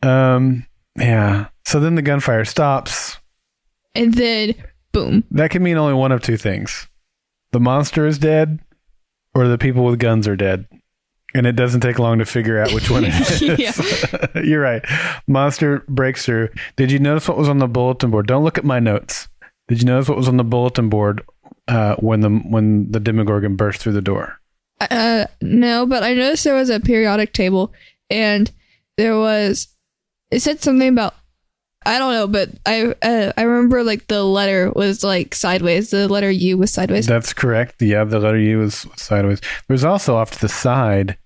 Yeah. So then the gunfire stops. And then boom. That can mean only one of two things. The monster is dead, or the people with guns are dead. And it doesn't take long to figure out which one it is. Yeah. You're right. Monster breaks through. Did you notice what was on the bulletin board? Don't look at my notes. Did you notice what was on the bulletin board when the demogorgon burst through the door? No, but I noticed there was a periodic table, and it said something about, I don't know, but I remember like the letter was like sideways. The letter U was sideways. That's correct. Yeah, the letter U was sideways. There's also off to the side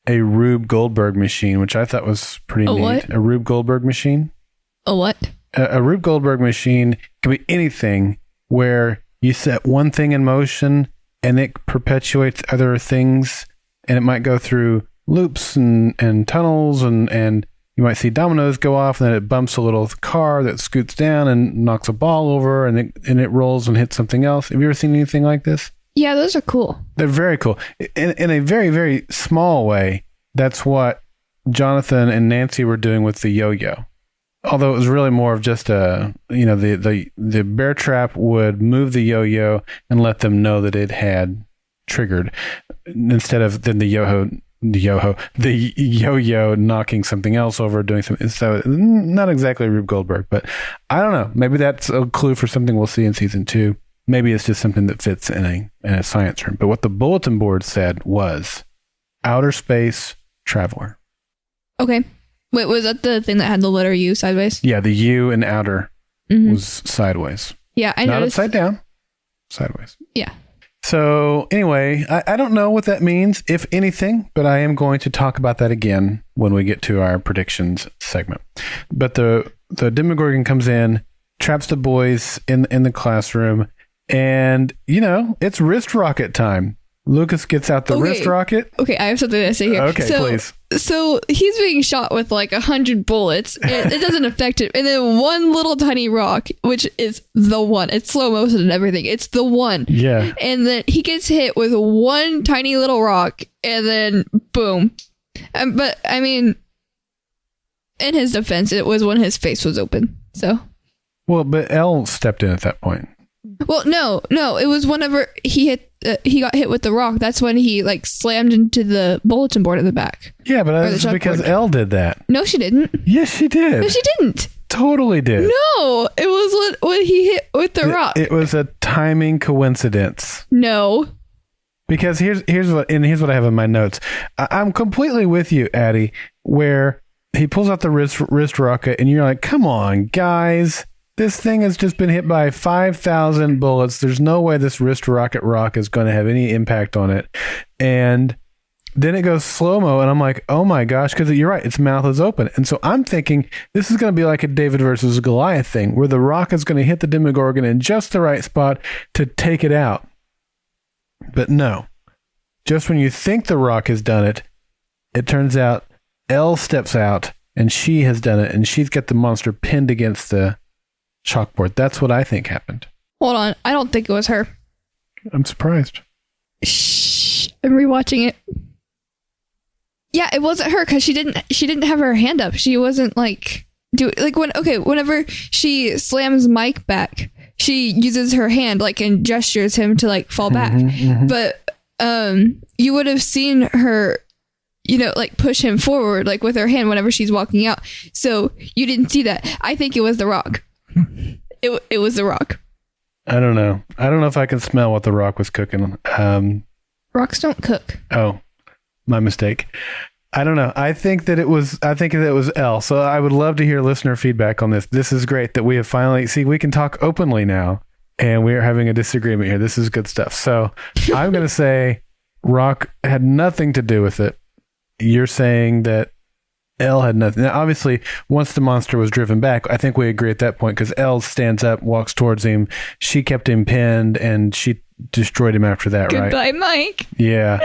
a Rube Goldberg machine, which I thought was pretty neat. What? A Rube Goldberg machine? A what? A Rube Goldberg machine can be anything where you set one thing in motion and it perpetuates other things, and it might go through loops and tunnels and you might see dominoes go off, and then it bumps a little car that scoots down and knocks a ball over, and it rolls and hits something else. Have you ever seen anything like this? Yeah, those are cool. They're very cool. In a very, very small way, that's what Jonathan and Nancy were doing with the yo-yo. Although it was really more of just the bear trap would move the yo-yo and let them know that it had triggered, instead of then the yo-yo knocking something else over, doing something. So not exactly Rube Goldberg, but I don't know. Maybe that's a clue for something we'll see in season 2. Maybe it's just something that fits in a science room. But what the bulletin board said was outer space traveler. Okay. Wait, was that the thing that had the letter U sideways? Yeah, the U in outer was sideways. Yeah, I Not noticed. upside down, sideways. Yeah. So anyway, I don't know what that means, if anything, but I am going to talk about that again when we get to our predictions segment. But the demogorgon comes in, traps the boys in the classroom, and, it's wrist rocket time. Lucas gets out the wrist rocket. Okay, I have something to say here. Okay, please. So he's being shot with like 100 bullets. It doesn't affect him. And then one little tiny rock, which is the one. It's slow motion and everything. It's the one. Yeah. And then he gets hit with one tiny little rock, and then boom. But I mean, in his defense, it was when his face was open. So. Well, but Elle stepped in at that point. Well, no, it was whenever he got hit with the rock. That's when he like slammed into the bulletin board at the back. Yeah, but that's because Elle did that. No, she didn't. Yes, she did. No, she didn't. Totally did. No, it was when he hit with the rock. It was a timing coincidence. No. Because here's what I have in my notes. I'm completely with you, Addie, where he pulls out the wrist rocket and you're like, come on, guys. This thing has just been hit by 5,000 bullets. There's no way this wrist rock is going to have any impact on it. And then it goes slow-mo, and I'm like, oh my gosh, because you're right, its mouth is open. And so I'm thinking this is going to be like a David versus Goliath thing, where the rock is going to hit the demogorgon in just the right spot to take it out. But no. Just when you think the rock has done it, it turns out Elle steps out, and she has done it, and she's got the monster pinned against the chalkboard. That's what I think happened. Hold on. I don't think it was her. I'm surprised. Shh. I'm rewatching it. Yeah, it wasn't her because she didn't have her hand up. She wasn't whenever she slams Mike back, she uses her hand and gestures him to fall back. Mm-hmm. But you would have seen her push him forward with her hand whenever she's walking out. So you didn't see that. I think it was the rock. It was the rock. I don't know. I don't know if I can smell what the rock was cooking. Rocks don't cook. Oh, my mistake. I don't know. I think that it was Elle. So I would love to hear listener feedback on this. This is great that we have finally we can talk openly now, and we are having a disagreement here. This is good stuff. So I'm going to say rock had nothing to do with it. You're saying that Elle had nothing. Now, obviously, once the monster was driven back, I think we agree at that point because Elle stands up, walks towards him. She kept him pinned, and she destroyed him after that, right? Goodbye, Mike. Yeah,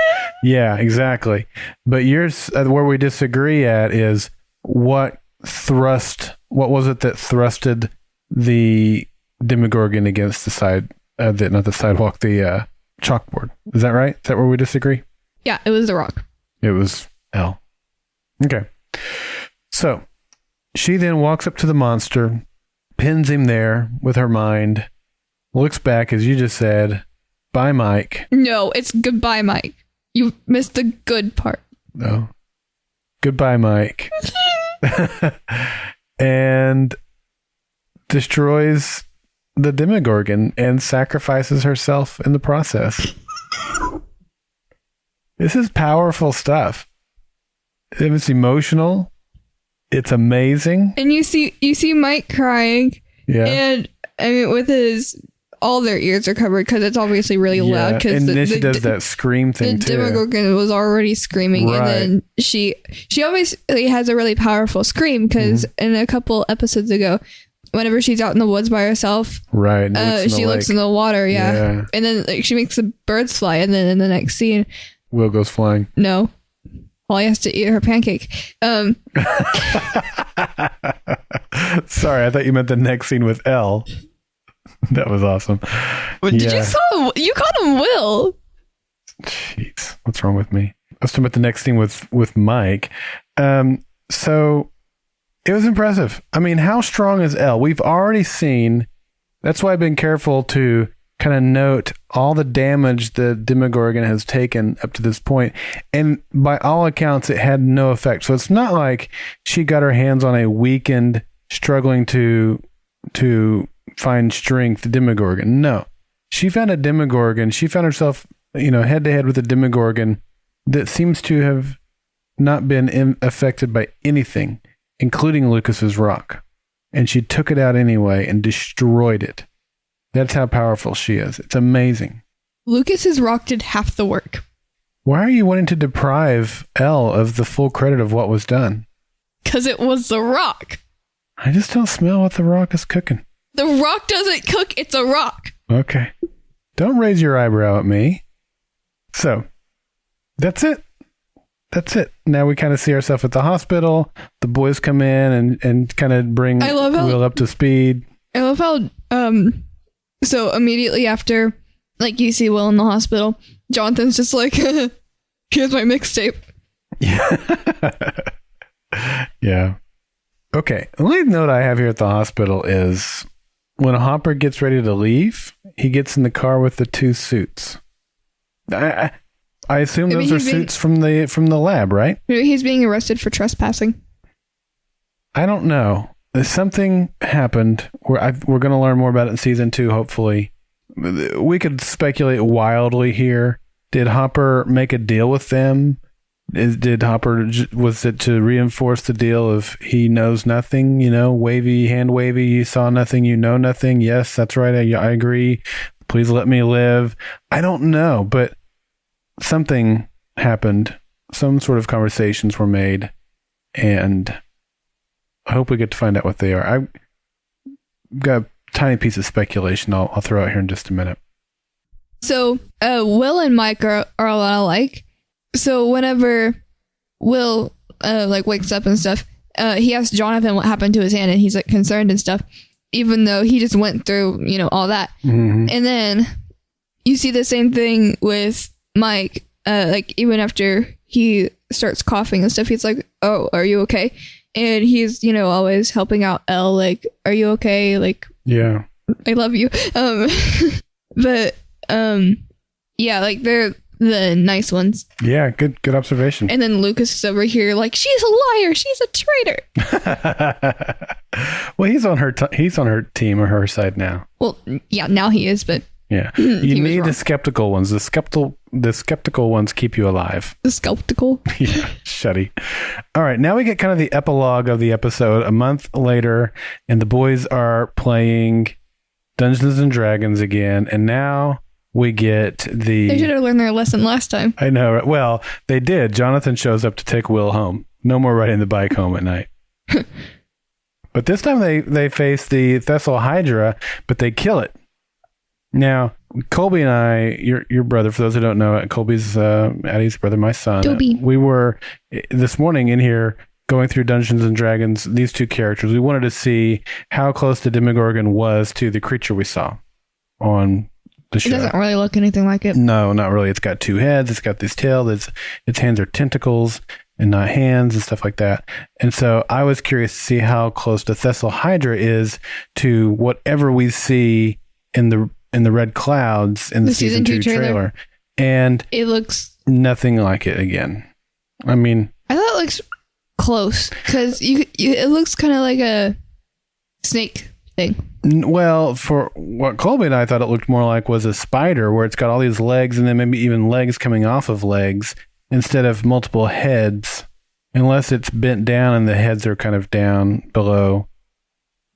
exactly. But yours, where we disagree at is what was it that thrusted the demogorgon against the side, not the sidewalk, the chalkboard? Is that right? Is that where we disagree? Yeah, it was the rock. It was Elle. Okay. So she then walks up to the monster, pins him there with her mind, looks back, as you just said, bye, Mike. No, it's goodbye, Mike. You missed the good part. No. Goodbye, Mike. And destroys the demogorgon and sacrifices herself in the process. This is powerful stuff. It was emotional. It's amazing. And you see Mike crying. Yeah. And I mean, with all their ears are covered because it's obviously really loud. And then she does that scream thing too. The demogorgon was already screaming, right. And then she obviously has a really powerful scream because in a couple episodes ago, whenever she's out in the woods by herself, right, she looks in the water, yeah. And then she makes the birds fly, and then in the next scene, Will goes flying. No. Holly has to eat her pancake. Sorry, I thought you meant the next scene with Elle. That was awesome. Did you called him Will? Jeez, what's wrong with me? I was talking about the next scene with Mike. So it was impressive. I mean, how strong is Elle? We've already seen. That's why I've been careful to kind of note all the damage the demogorgon has taken up to this point, and by all accounts it had no effect. So it's not like she got her hands on a weakened, struggling to find strength demogorgon. No, she found a demogorgon. She found herself head to head with a demogorgon that seems to have not been affected by anything, including Lucas's rock, and she took it out anyway and destroyed it. That's how powerful she is. It's amazing. Lucas's rock did half the work. Why are you wanting to deprive Elle of the full credit of what was done? Because it was the rock. I just don't smell what the rock is cooking. The rock doesn't cook. It's a rock. Okay. Don't raise your eyebrow at me. So, that's it. Now we kind of see ourselves at the hospital. The boys come in and kind of bring Will up to speed. I love how... So immediately after, you see Will in the hospital, Jonathan's just like, here's my mixtape. Yeah. Okay, the only note I have here at the hospital is when Hopper gets ready to leave, he gets in the car with the 2 suits. I assume those are suits from the lab, right? Maybe he's being arrested for trespassing. I don't know. Something happened. We're going to learn more about it in season 2, hopefully. We could speculate wildly here. Did Hopper make a deal with them? Was it to reinforce the deal of he knows nothing? Hand wavy, you saw nothing, you know nothing. Yes, that's right. I agree. Please let me live. I don't know, but something happened. Some sort of conversations were made, and I hope we get to find out what they are. I've got a tiny piece of speculation I'll throw out here in just a minute. So, Will and Mike are a lot alike. So whenever Will wakes up and stuff, he asks Jonathan what happened to his hand, and he's like concerned and stuff, even though he just went through all that. Mm-hmm. And then you see the same thing with Mike. Even after he starts coughing and stuff, he's like, "Oh, are you okay?" And he's always helping out Elle. Like, "Are you okay?" Like, yeah, I love you. But yeah, like they're the nice ones. Yeah, good observation. And then Lucas is over here like, she's a liar, she's a traitor. Well, he's on her team or her side now. Well, yeah, now he is, but yeah, you need the skeptical ones. The skeptical ones keep you alive. The skeptical. Yeah, shutty. All right, now we get kind of the epilogue of the episode. A month later, and the boys are playing Dungeons and Dragons again, and now we get They should have learned their lesson last time. I know. Right? Well, they did. Jonathan shows up to take Will home. No more riding the bike home at night. But this time they face the Thessal Hydra, but they kill it. Now, Colby and I, your brother, for those who don't know, Colby's Addie's brother, my son. Dobie. We were this morning in here going through Dungeons and Dragons, these 2 characters. We wanted to see how close the Demogorgon was to the creature we saw on the show. It doesn't really look anything like it. No, not really. It's got 2 heads. It's got this tail. Its hands are tentacles and not hands and stuff like that. And so I was curious to see how close the Thessal Hydra is to whatever we see in the red clouds in the season 2 trailer. And it looks nothing like it again. I mean, I thought it looks close because it looks kind of like a snake thing. Well, for what Colby and I thought it looked more like was a spider, where it's got all these legs and then maybe even legs coming off of legs instead of multiple heads, unless it's bent down and the heads are kind of down below,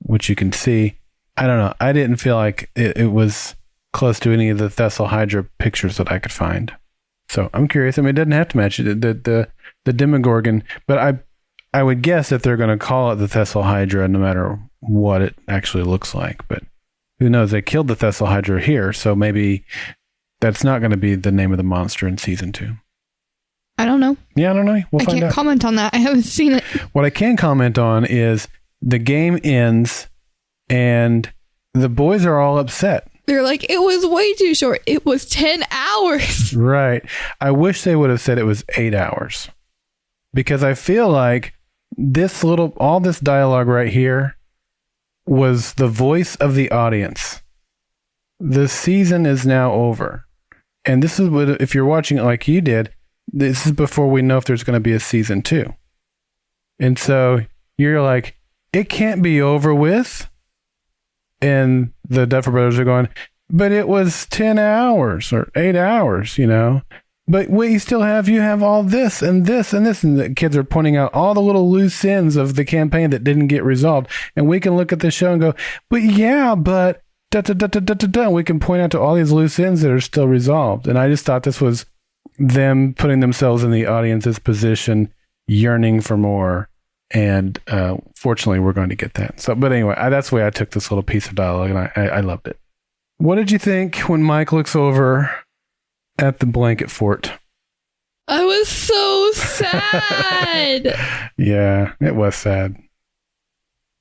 which you can see. I don't know. I didn't feel like it was close to any of the Thessal Hydra pictures that I could find. So I'm curious. I mean, it doesn't have to match the Demogorgon, but I would guess that they're going to call it the Thessal Hydra no matter what it actually looks like. But who knows? They killed the Thessal Hydra here, so maybe that's not going to be the name of the monster in season 2. I don't know. Yeah, I don't know. We'll find out. I can't comment on that. I haven't seen it. What I can comment on is the game ends and the boys are all upset. They're like, it was way too short. It was 10 hours. Right. I wish they would have said it was 8 hours, because I feel like all this dialogue right here was the voice of the audience. The season is now over. And this is what, if you're watching it like you did, this is before we know if there's going to be a season 2. And so you're like, it can't be over with. And the Duffer Brothers are going, but it was 10 hours or 8 hours, But you have all this and this and this. And the kids are pointing out all the little loose ends of the campaign that didn't get resolved. And we can look at the show and go, but da-da-da-da-da-da. And we can point out to all these loose ends that are still resolved. And I just thought this was them putting themselves in the audience's position, yearning for more. And fortunately, we're going to get that. So, but anyway, that's the way I took this little piece of dialogue, and I loved it. What did you think when Mike looks over at the blanket fort? I was so sad. Yeah, it was sad.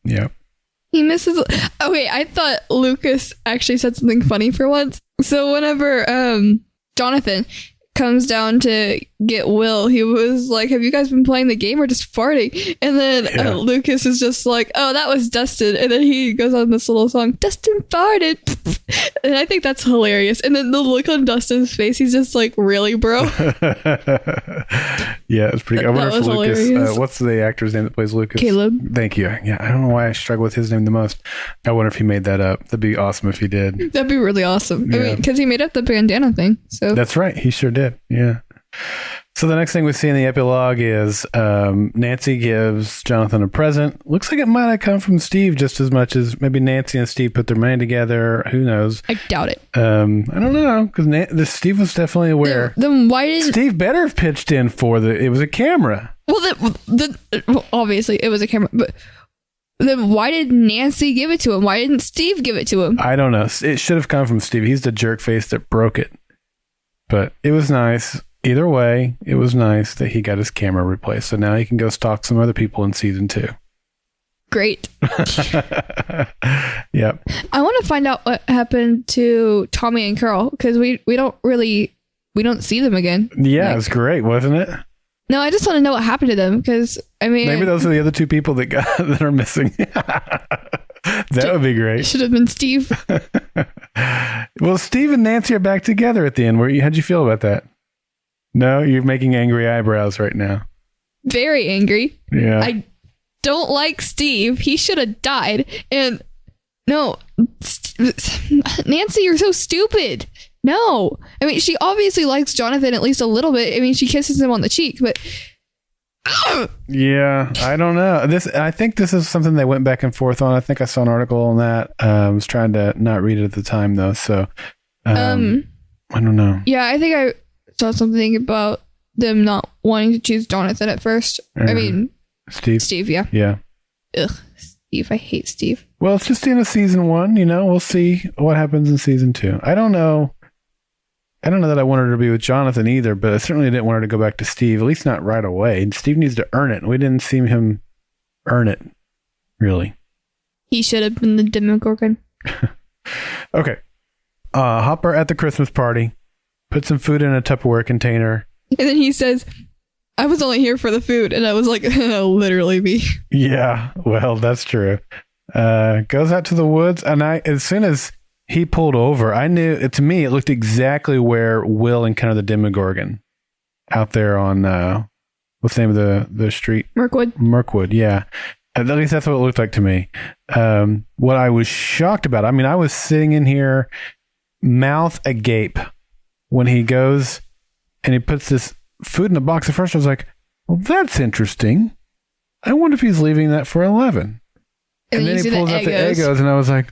Yep. He misses. Okay, I thought Lucas actually said something funny for once. So whenever Jonathan comes down to get Will, he was like, have you guys been playing the game or just farting? And then Lucas is just like, oh, that was Dustin. And then he goes on this little song, Dustin farted. And I think that's hilarious. And then the look on Dustin's face, he's just like, really, bro? Yeah, it's pretty good. I wonder if Lucas, what's the actor's name that plays Lucas? Caleb. Thank you. Yeah, I don't know why I struggle with his name the most. I wonder if he made that up. That'd be awesome if he did. That'd be really awesome. Yeah. I mean, because he made up the bandana thing. So that's right. He sure did. Yeah. So the next thing we see in the epilogue is Nancy gives Jonathan a present. Looks like it might have come from Steve just as much as maybe Nancy and Steve put their money together. Who knows? I doubt it. I don't know, because Steve was definitely aware. Then why didn't Steve better have pitched in for it was a camera. Well, obviously it was a camera, but then why did Nancy give it to him? Why didn't Steve give it to him? I don't know. It should have come from Steve. He's the jerk face that broke it. But it was nice. Either way, it was nice that he got his camera replaced. So now he can go stalk some other people in season 2. Great. Yep. I want to find out what happened to Tommy and Carl, because we don't see them again. Yeah, it was great, wasn't it? No, I just want to know what happened to them, because I mean, maybe those are the other 2 people that are missing. That would be great. Should have been Steve. Well, Steve and Nancy are back together at the end. How'd you feel about that? No, you're making angry eyebrows right now. Very angry. Yeah. I don't like Steve. He should have died. And no, Nancy, you're so stupid. No. I mean, she obviously likes Jonathan at least a little bit. I mean, she kisses him on the cheek, but yeah, I don't know. I think this is something they went back and forth on. I think I saw an article on that. I was trying to not read it at the time though, so I don't know. Yeah, I think I saw something about them not wanting to choose Jonathan at first. I mean, Steve, yeah. Yeah. Ugh, Steve. I hate Steve. Well, it's just the end of season 1, we'll see what happens in season 2. I don't know that I wanted her to be with Jonathan either, but I certainly didn't want her to go back to Steve, at least not right away. Steve needs to earn it. We didn't see him earn it, really. He should have been the demogorgon. Okay. Hopper at the Christmas party. Put some food in a Tupperware container. And then he says, I was only here for the food. And I was like, literally me. Yeah, well, that's true. Goes out to the woods. And as soon as he pulled over, I knew, to me, it looked exactly where Will encountered the demogorgon. Out there on, what's the name of the street? Mirkwood, yeah. At least that's what it looked like to me. What I was shocked about, I mean, I was sitting in here, mouth agape, when he goes and he puts this food in a box. At first I was like, well, that's interesting. I wonder if he's leaving that for 11. And then he pulls out the Eggos and I was like,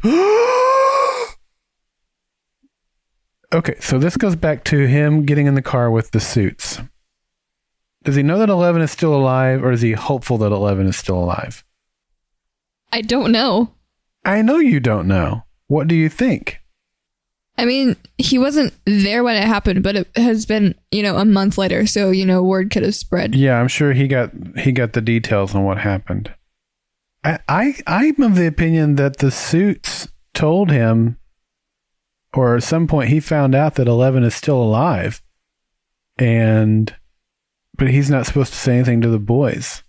okay, so this goes back to him getting in the car with the suits. Does he know that 11 is still alive, or is he hopeful that 11 is still alive? I don't know. I know you don't know. What do you think? I mean, he wasn't there when it happened, but it has been, a month later. So, word could have spread. Yeah, I'm sure he got the details on what happened. I'm of the opinion that the suits told him, or at some point he found out that 11 is still alive, but he's not supposed to say anything to the boys.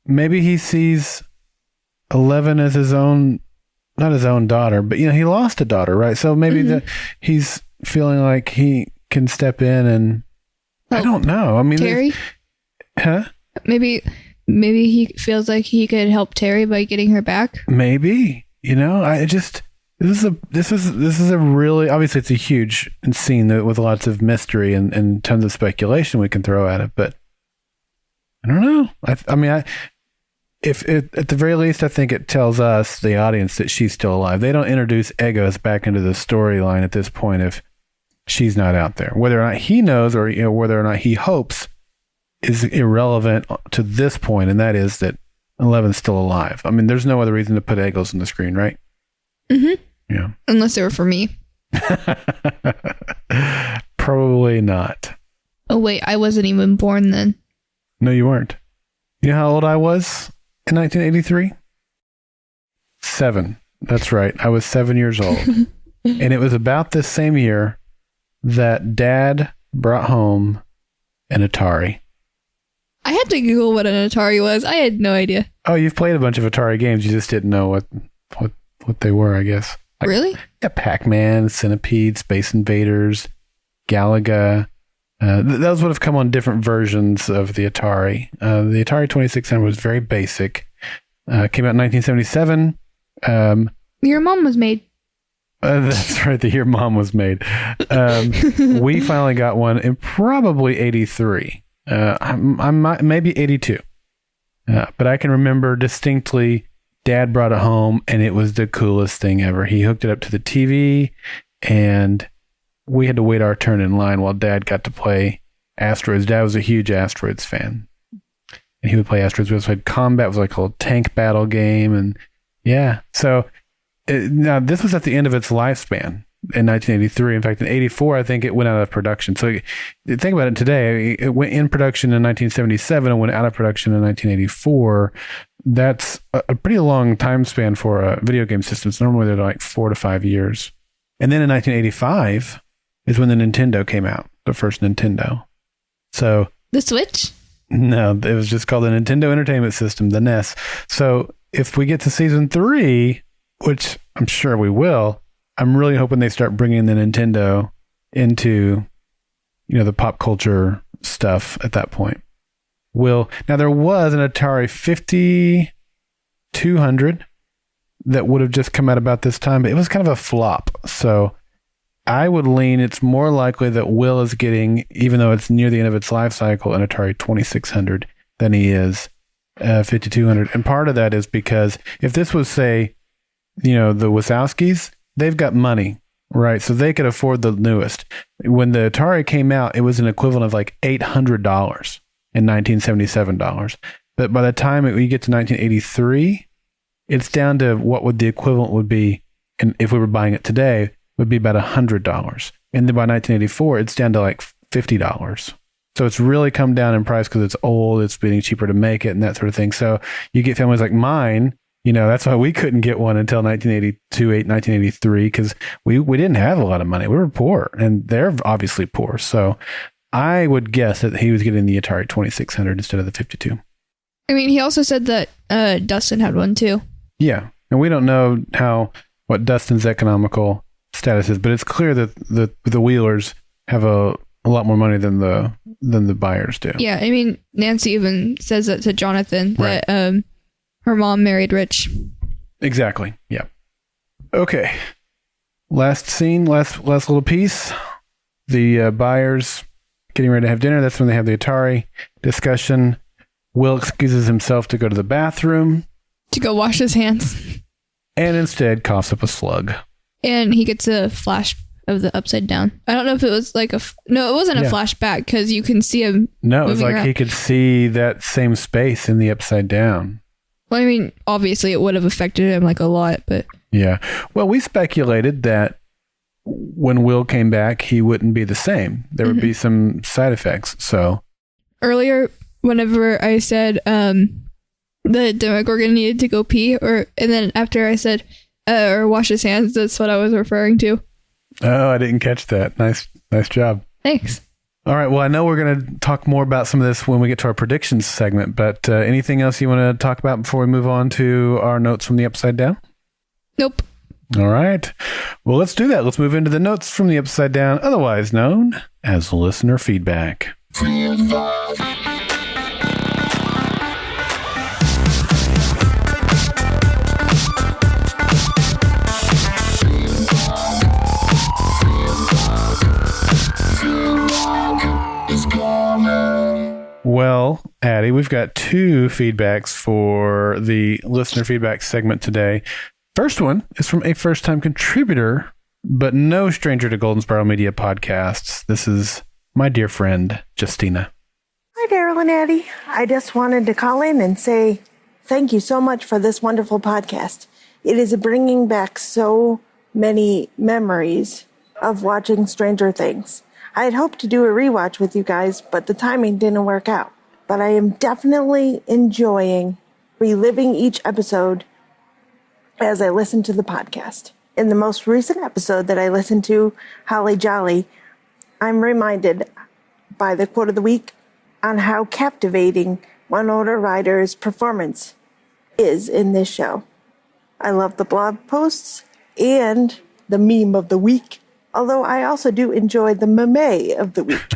Maybe he sees 11 as his own, not his own daughter, but he lost a daughter, right? So maybe he's feeling like he can step in and I don't know. I mean, Terry? Maybe he feels like he could help Terry by getting her back. Maybe, this is a really, obviously it's a huge scene with lots of mystery and tons of speculation we can throw at it, but I don't know. If at the very least, I think it tells us, the audience, that she's still alive. They don't introduce Eggos back into the storyline at this point if she's not out there. Whether or not he knows, or whether or not he hopes, is irrelevant to this point, and that is that 11's still alive. I mean, there's no other reason to put Eggos on the screen, right? Mm-hmm. Yeah. Unless they were for me. Probably not. Oh, wait, I wasn't even born then. No, you weren't. You know how old I was in 1983? 7. That's right. I was 7 years old. And it was about this same year that Dad brought home an Atari. I had to Google what an Atari was. I had no idea. Oh, you've played a bunch of Atari games. You just didn't know what they were, I guess. Like, really? Yeah, Pac-Man, Centipede, Space Invaders, Galaga. Those would have come on different versions of the Atari. The Atari 2600 was very basic. Came out in 1977. Your mom was made. That's right. The year Mom was made. We finally got one in probably 83. I'm maybe 82. But I can remember distinctly Dad brought it home and it was the coolest thing ever. He hooked it up to the TV and we had to wait our turn in line while Dad got to play Asteroids. Dad was a huge Asteroids fan. And he would play Asteroids. We also had Combat. It was like a little tank battle game. And yeah. So now this was at the end of its lifespan in 1983. In fact, in 84, I think it went out of production. So think about it today. It went in production in 1977 and went out of production in 1984. That's a pretty long time span for a video game system. So normally they're like 4 to 5 years. And then in 1985 is when the Nintendo came out, the first Nintendo. So The Switch? No, it was just called the Nintendo Entertainment System, the NES. So if we get to season 3, which I'm sure we will, I'm really hoping they start bringing the Nintendo into, the pop culture stuff at that point. Now there was an Atari 5200 that would have just come out about this time, but it was kind of a flop. So I would lean it's more likely that Will is getting, even though it's near the end of its life cycle, an Atari 2600 than he is 5200. And part of that is because if this was, say, the Wazowskis, they've got money, right? So they could afford the newest. When the Atari came out, it was an equivalent of like $800 in 1977 dollars. But by the time we get to 1983, it's down to what would the equivalent would be, and if we were buying it today, would be about $100. And then by 1984, it's down to like $50. So it's really come down in price because it's old, it's getting cheaper to make it and that sort of thing. So you get families like mine, that's why we couldn't get one until 1983, because we didn't have a lot of money. We were poor, and they're obviously poor. So I would guess that he was getting the Atari 2600 instead of the 52. I mean, he also said that Dustin had one too. Yeah, and we don't know what Dustin's economical status is, but it's clear that the Wheelers have a lot more money than the Byers do. Yeah, I mean, Nancy even says that to Jonathan, right, that her mom married rich. Exactly. Yeah. Okay. Last scene, last little piece. The Byers getting ready to have dinner. That's when they have the Atari discussion. Will excuses himself to go to the bathroom. To go wash his hands. And instead coughs up a slug. And he gets a flash of the upside down. I don't know if it was like no, it wasn't a flashback because you can see him. No, it was like around. He could see that same space in the upside down. Well, I mean, obviously it would have affected him like a lot, but. Yeah. Well, we speculated that when Will came back, he wouldn't be the same. There would be some side effects. So earlier, whenever I said the Demogorgon needed to go pee, and then after I said or wash his hands, that's what I was referring to. Oh, I didn't catch that. Nice job. Thanks. All right. Well, I know we're going to talk more about some of this when we get to our predictions segment, but anything else you want to talk about before we move on to our notes from the Upside Down? Nope. All right. Well, let's do that. Let's move into the notes from the Upside Down, otherwise known as listener feedback. Well, Addie, we've got 2 feedbacks for the listener feedback segment today. First one is from a first-time contributor, but no stranger to Golden Spiral Media podcasts. This is my dear friend, Justina. Hi, Daryl and Addie. I just wanted to call in and say thank you so much for this wonderful podcast. It is bringing back so many memories of watching Stranger Things. I had hoped to do a rewatch with you guys, but the timing didn't work out. But I am definitely enjoying reliving each episode as I listen to the podcast. In the most recent episode that I listened to, Holly Jolly, I'm reminded by the quote of the week on how captivating Winona Ryder's performance is in this show. I love the blog posts and the meme of the week, although I also do enjoy the meme of the week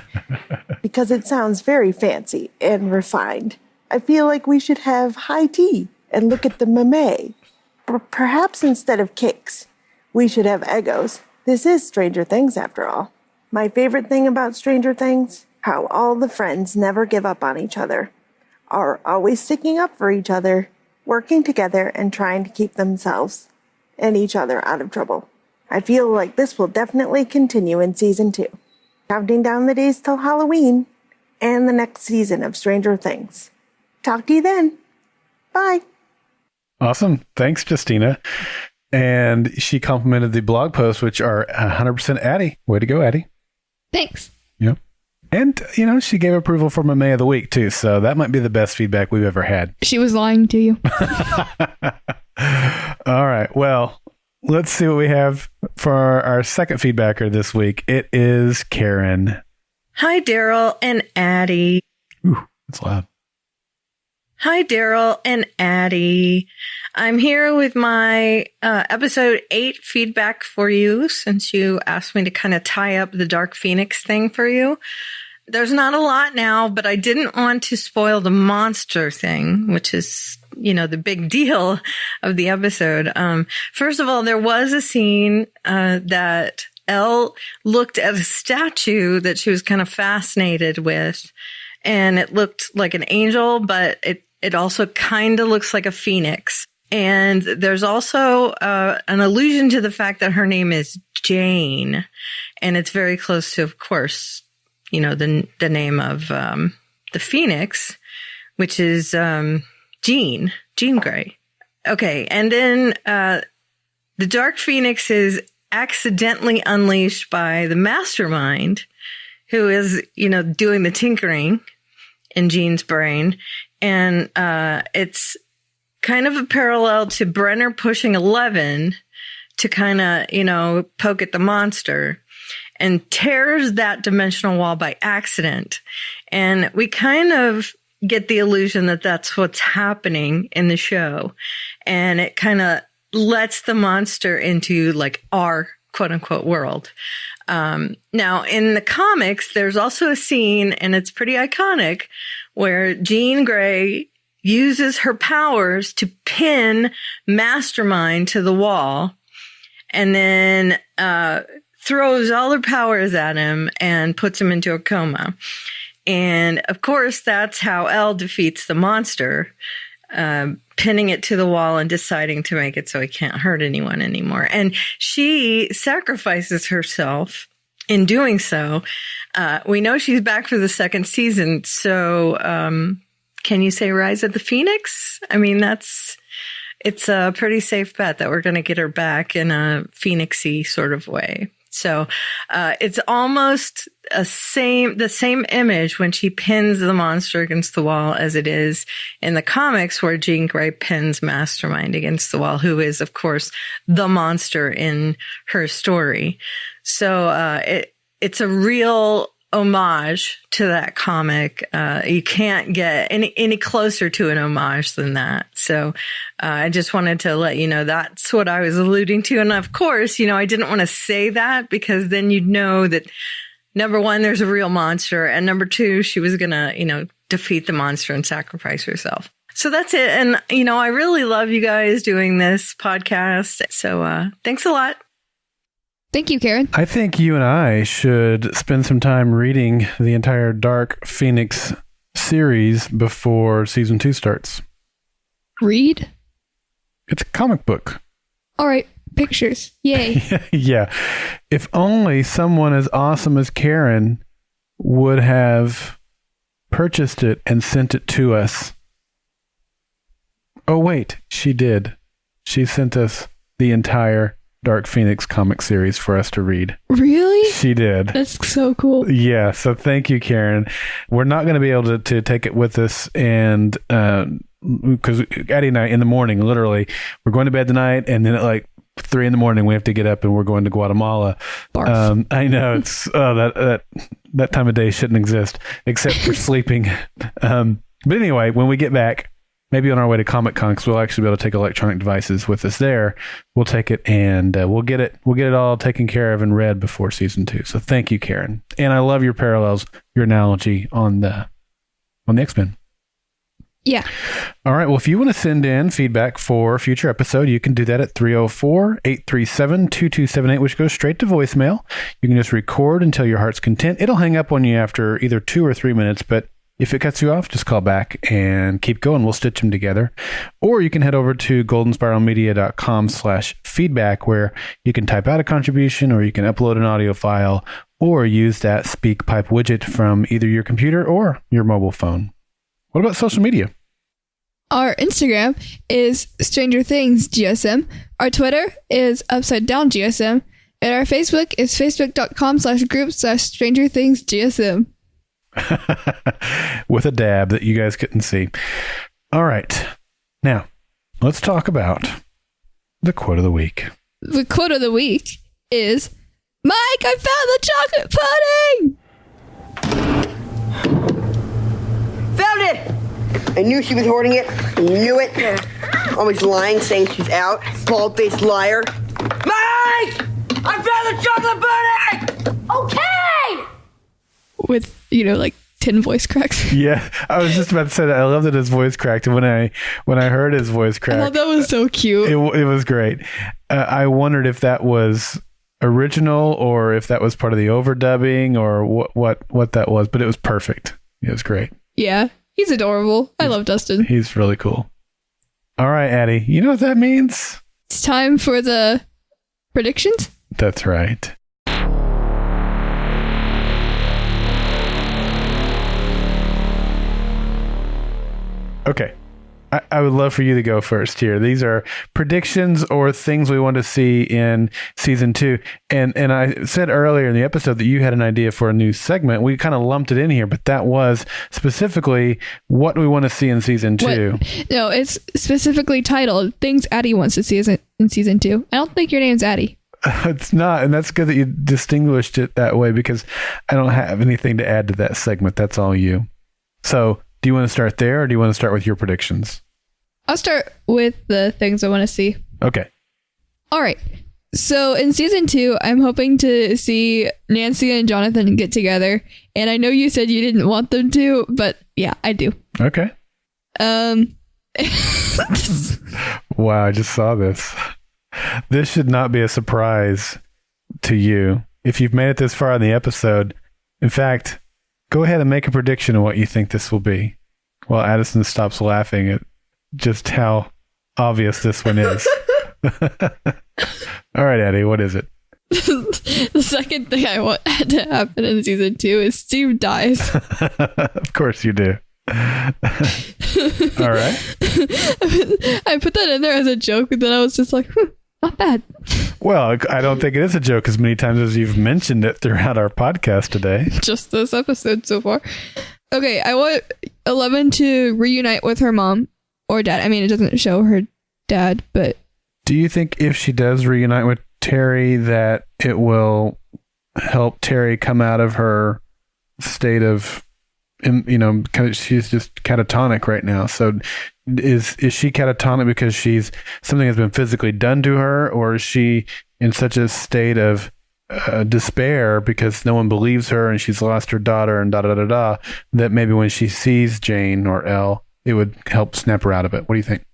because it sounds very fancy and refined. I feel like we should have high tea and look at the meme. Perhaps instead of cakes, we should have Eggos. This is Stranger Things after all. My favorite thing about Stranger Things, how all the friends never give up on each other, are always sticking up for each other, working together and trying to keep themselves and each other out of trouble. I feel like this will definitely continue in season 2. Counting down the days till Halloween and the next season of Stranger Things. Talk to you then. Bye. Awesome. Thanks, Justina. And she complimented the blog posts, which are 100% Addie. Way to go, Addie. Thanks. Yep. And, she gave approval for my May of the Week, too. So that might be the best feedback we've ever had. She was lying to you. All right. Well, let's see what we have for our second feedbacker this week. It is Karen. Hi, Daryl and Addie. Ooh, that's loud. Hi, Daryl and Addie. I'm here with my episode 8 feedback for you, since you asked me to kind of tie up the Dark Phoenix thing for you. There's not a lot now, but I didn't want to spoil the monster thing, which is, the big deal of the episode. First of all, there was a scene that Elle looked at a statue that she was kind of fascinated with, and it looked like an angel, but it also kind of looks like a phoenix. And there's also an allusion to the fact that her name is Jane, and it's very close to, of course, the name of the phoenix, which is Jean Grey. Okay, and then the Dark Phoenix is accidentally unleashed by the mastermind, who is, doing the tinkering in Jean's brain. And it's kind of a parallel to Brenner pushing 11 to kind of, poke at the monster, and tears that dimensional wall by accident. And we kind of get the illusion that that's what's happening in the show. And it kind of lets the monster into like our quote unquote world. Now in the comics, there's also a scene, and it's pretty iconic, where Jean Grey uses her powers to pin Mastermind to the wall, and then throws all her powers at him and puts him into a coma. And of course, that's how Elle defeats the monster, pinning it to the wall and deciding to make it so he can't hurt anyone anymore. And she sacrifices herself in doing so. We know she's back for the second season. So, can you say Rise of the Phoenix? I mean, it's a pretty safe bet that we're going to get her back in a phoenixy sort of way. So, it's almost the same image when she pins the monster against the wall as it is in the comics, where Jean Grey pins Mastermind against the wall, who is, of course, the monster in her story. So, it's a real homage to that comic. You can't get any closer to an homage than that. So, I just wanted to let you know that's what I was alluding to. And of course, I didn't want to say that, because then you'd know that, number one, there's a real monster, and number two, she was going to, defeat the monster and sacrifice herself. So that's it. And, I really love you guys doing this podcast. So, thanks a lot. Thank you, Karen. I think you and I should spend some time reading the entire Dark Phoenix series before season 2 starts. Read? It's a comic book. All right. Pictures. Yay. Yeah. If only someone as awesome as Karen would have purchased it and sent it to us. Oh, wait. She did. She sent us the entire Dark Phoenix comic series for us to read. Really? She did. That's so cool. Yeah. So thank you, Karen. We're not going to be able to take it with us, and because Addie and I, in the morning, literally, we're going to bed tonight, and then at like 3 a.m, we have to get up and we're going to Guatemala. Barf. I know it's that that time of day shouldn't exist except for sleeping. But anyway, when we get back, maybe on our way to Comic-Con, because we'll actually be able to take electronic devices with us there. We'll take it and we'll get it all taken care of and read before season 2. So thank you, Karen. And I love your parallels, your analogy on the X-Men. Yeah. All right. Well, if you want to send in feedback for a future episode, you can do that at 304-837-2278, which goes straight to voicemail. You can just record until your heart's content. It'll hang up on you after either 2 or 3 minutes, but if it cuts you off, just call back and keep going. We'll stitch them together. Or you can head over to goldenspiralmedia.com/feedback, where you can type out a contribution, or you can upload an audio file, or use that SpeakPipe widget from either your computer or your mobile phone. What about social media? Our Instagram is Stranger Things GSM. Our Twitter is Upside Down GSM. And our Facebook is facebook.com/group/Stranger Things GSM. With a dab that you guys couldn't see. All right. Now, let's talk about the quote of the week. The quote of the week is, Mike, I found the chocolate pudding! Found it! I knew she was hoarding it. I knew it. Always lying, saying she's out. Bald-faced liar. Mike! I found the chocolate pudding! Okay! With, like 10 voice cracks. Yeah, I was just about to say that. I love that his voice cracked. And when I heard his voice crack, I thought that was so cute. It was great. I wondered if that was original or if that was part of the overdubbing or what that was, but it was perfect. It was great. Yeah, he's adorable. I love Dustin. He's really cool. All right, Addie, you know what that means? It's time for the predictions. That's right. Okay. I would love for you to go first here. These are predictions or things we want to see in season 2. And I said earlier in the episode that you had an idea for a new segment. We kind of lumped it in here, but that was specifically what we want to see in season 2. No, it's specifically titled Things Addie Wants to See in season 2. I don't think your name's Addie. It's not, and that's good that you distinguished it that way, because I don't have anything to add to that segment. That's all you. So do you want to start there, or do you want to start with your predictions? I'll start with the things I want to see. Okay. All right. So in season 2, I'm hoping to see Nancy and Jonathan get together. And I know you said you didn't want them to, but yeah, I do. Okay. Wow, I just saw this. This should not be a surprise to you if you've made it this far in the episode. In fact, go ahead and make a prediction of what you think this will be, while Addison stops laughing at just how obvious this one is. All right, Addie, what is it? The second thing I want to happen in season 2 is Steve dies. Of course you do. All right. I put that in there as a joke, and then I was just like, not bad. Well, I don't think it is a joke as many times as you've mentioned it throughout our podcast today. Just this episode so far. Okay, I want 11 to reunite with her mom or dad. I mean, it doesn't show her dad, but... Do you think if she does reunite with Terry that it will help Terry come out of her state of, kind of, she's just catatonic right now. So is she catatonic because something has been physically done to her, or is she in such a state of despair because no one believes her and she's lost her daughter and that maybe when she sees Jane or Elle, it would help snap her out of it? What do you think?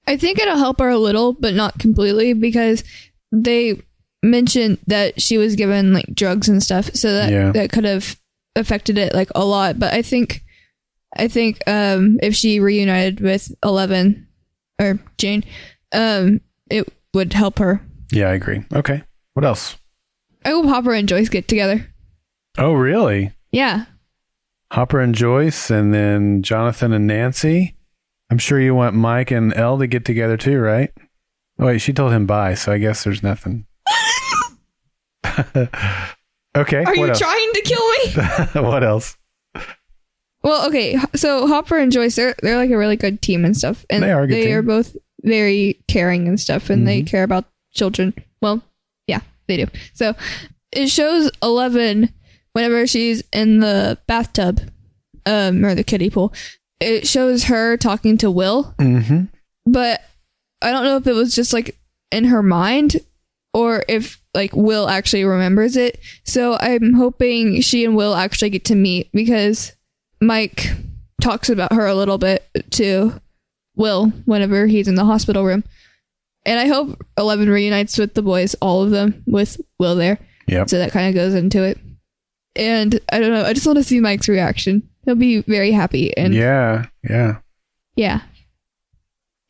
I think it'll help her a little, but not completely, because they mentioned that she was given like drugs and stuff, so that could have affected it like a lot. But I think if she reunited with 11 or Jane, it would help her. Yeah, I agree. Okay. What else? I hope Hopper and Joyce get together. Oh, really? Yeah. Hopper and Joyce, and then Jonathan and Nancy. I'm sure you want Mike and Elle to get together too, right? Oh, wait, she told him bye, so I guess there's nothing. Okay. Are you trying to kill me? What else? Well, okay. So Hopper and Joyce, they're like a really good team and stuff. And they are a good team. Are both very caring and stuff, and they care about children. Well, yeah, they do. So it shows 11 whenever she's in the bathtub, or the kiddie pool, it shows her talking to Will. Mm-hmm. But I don't know if it was just like in her mind or if like Will actually remembers it. So I'm hoping she and Will actually get to meet, because Mike talks about her a little bit to Will whenever he's in the hospital room. And I hope 11 reunites with the boys, all of them, with Will there. Yep. So that kind of goes into it. And I don't know, I just want to see Mike's reaction. He'll be very happy. And Yeah.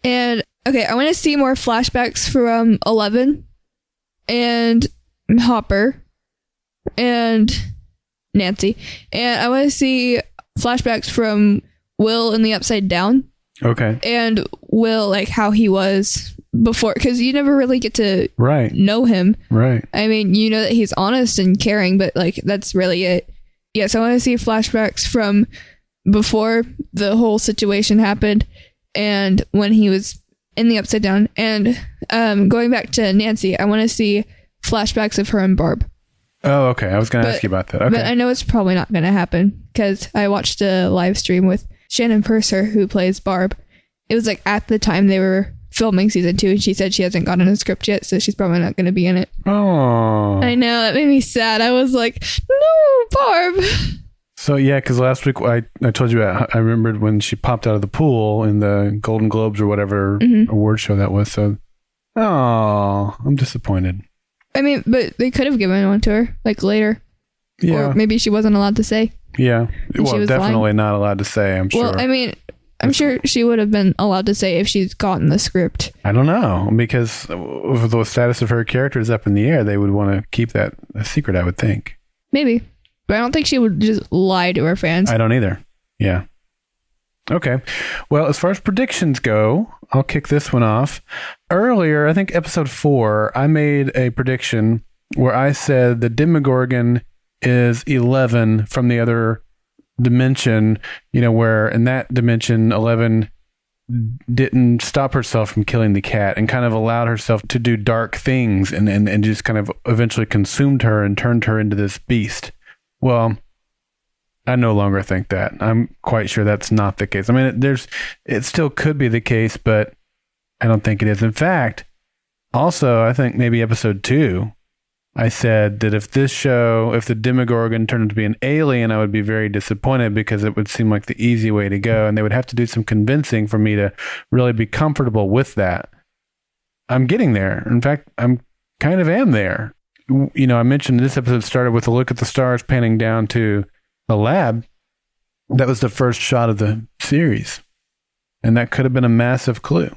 And okay, I want to see more flashbacks from 11 and Hopper and Nancy. And I want to see flashbacks from Will in the Upside Down. Okay. And Will, like how he was before, because you never really get to know him. Right. I mean, you know that he's honest and caring, but like that's really it. Yes, I want to see flashbacks from before the whole situation happened and when he was in the Upside Down. And going back to Nancy, I want to see flashbacks of her and Barb. Oh, okay. I was going to ask you about that. Okay. But I know it's probably not going to happen, because I watched a live stream with Shannon Purser, who plays Barb. It was like at the time they were filming season 2, and she said she hasn't gotten a script yet, so she's probably not going to be in it. Oh. I know, that made me sad. I was like, no, Barb. So yeah, because last week I told you I remembered when she popped out of the pool in the Golden Globes or whatever award show that was. So, I'm disappointed. I mean, but they could have given one to her, like later. Yeah. Or maybe she wasn't allowed to say. Yeah. Well, was definitely lying. not allowed to say, I'm sure. Well, I mean, I'm sure she would have been allowed to say if she's gotten the script. I don't know, because with the status of her character is up in the air, they would want to keep that a secret, I would think. Maybe. But I don't think she would just lie to her fans. I don't either. Yeah. Okay. Well, as far as predictions go, I'll kick this one off. Earlier, I think episode 4, I made a prediction where I said the demogorgon is 11 from the other dimension, where in that dimension 11 didn't stop herself from killing the cat and kind of allowed herself to do dark things and just kind of eventually consumed her and turned her into this beast. Well, I no longer think that. I'm quite sure that's not the case. I mean, it still could be the case, but I don't think it is. In fact, also, I think maybe episode 2, I said that if the demogorgon turned out to be an alien, I would be very disappointed, because it would seem like the easy way to go, and they would have to do some convincing for me to really be comfortable with that. I'm getting there. In fact, I'm kind of am there. I mentioned this episode started with a look at the stars panning down to the lab. That was the first shot of the series. And that could have been a massive clue.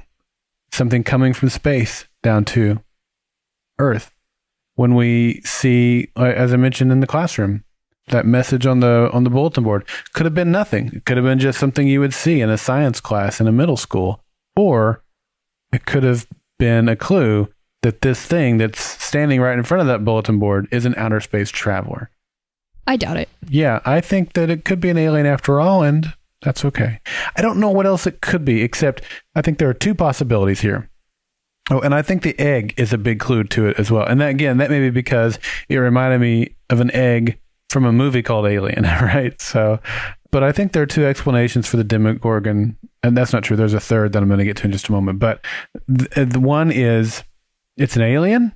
Something coming from space down to Earth. When we see, as I mentioned in the classroom, that message on the bulletin board could have been nothing. It could have been just something you would see in a science class in a middle school. Or it could have been a clue that this thing that's standing right in front of that bulletin board is an outer space traveler. I doubt it. Yeah, I think that it could be an alien after all, and that's okay. I don't know what else it could be, except I think there are 2 possibilities here. Oh, and I think the egg is a big clue to it as well. And that may be because it reminded me of an egg from a movie called Alien, right? So, but I think there are 2 explanations for the demogorgon, and that's not true. There's a third that I'm going to get to in just a moment. But the one is it's an alien.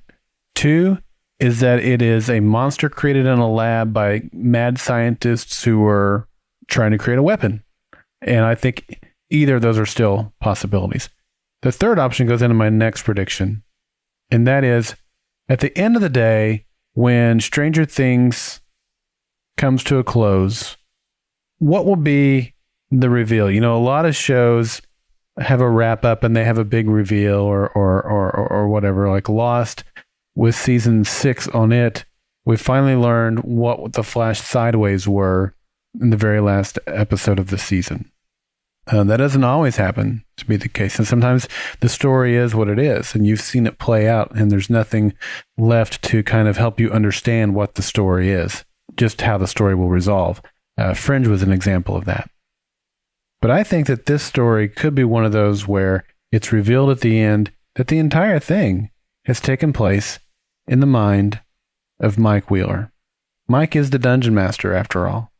2 is that it is a monster created in a lab by mad scientists who were trying to create a weapon. And I think either of those are still possibilities. The third option goes into my next prediction, and that is, at the end of the day, when Stranger Things comes to a close, what will be the reveal? A lot of shows have a wrap up and they have a big reveal or whatever, like Lost with season 6 on it. We finally learned what the Flash sideways were in the very last episode of the season. That doesn't always happen to be the case. And sometimes the story is what it is, and you've seen it play out, and there's nothing left to kind of help you understand what the story is, just how the story will resolve. Fringe was an example of that. But I think that this story could be one of those where it's revealed at the end that the entire thing has taken place in the mind of Mike Wheeler. Mike is the dungeon master after all.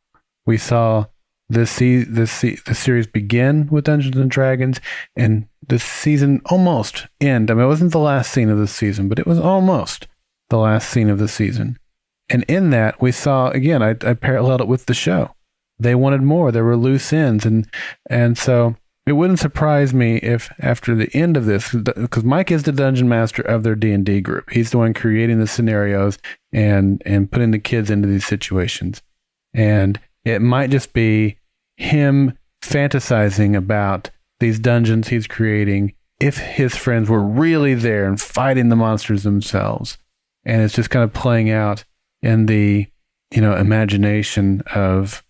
We saw the series begin with Dungeons and Dragons, and the season almost end. I mean, it wasn't the last scene of the season, but it was almost the last scene of the season. And in that, we saw, again, I paralleled it with the show. They wanted more. There were loose ends. And so it wouldn't surprise me if after the end of this, because Mike is the dungeon master of their D&D group. He's the one creating the scenarios and putting the kids into these situations. And it might just be him fantasizing about these dungeons he's creating if his friends were really there and fighting the monsters themselves. And it's just kind of playing out in the, imagination of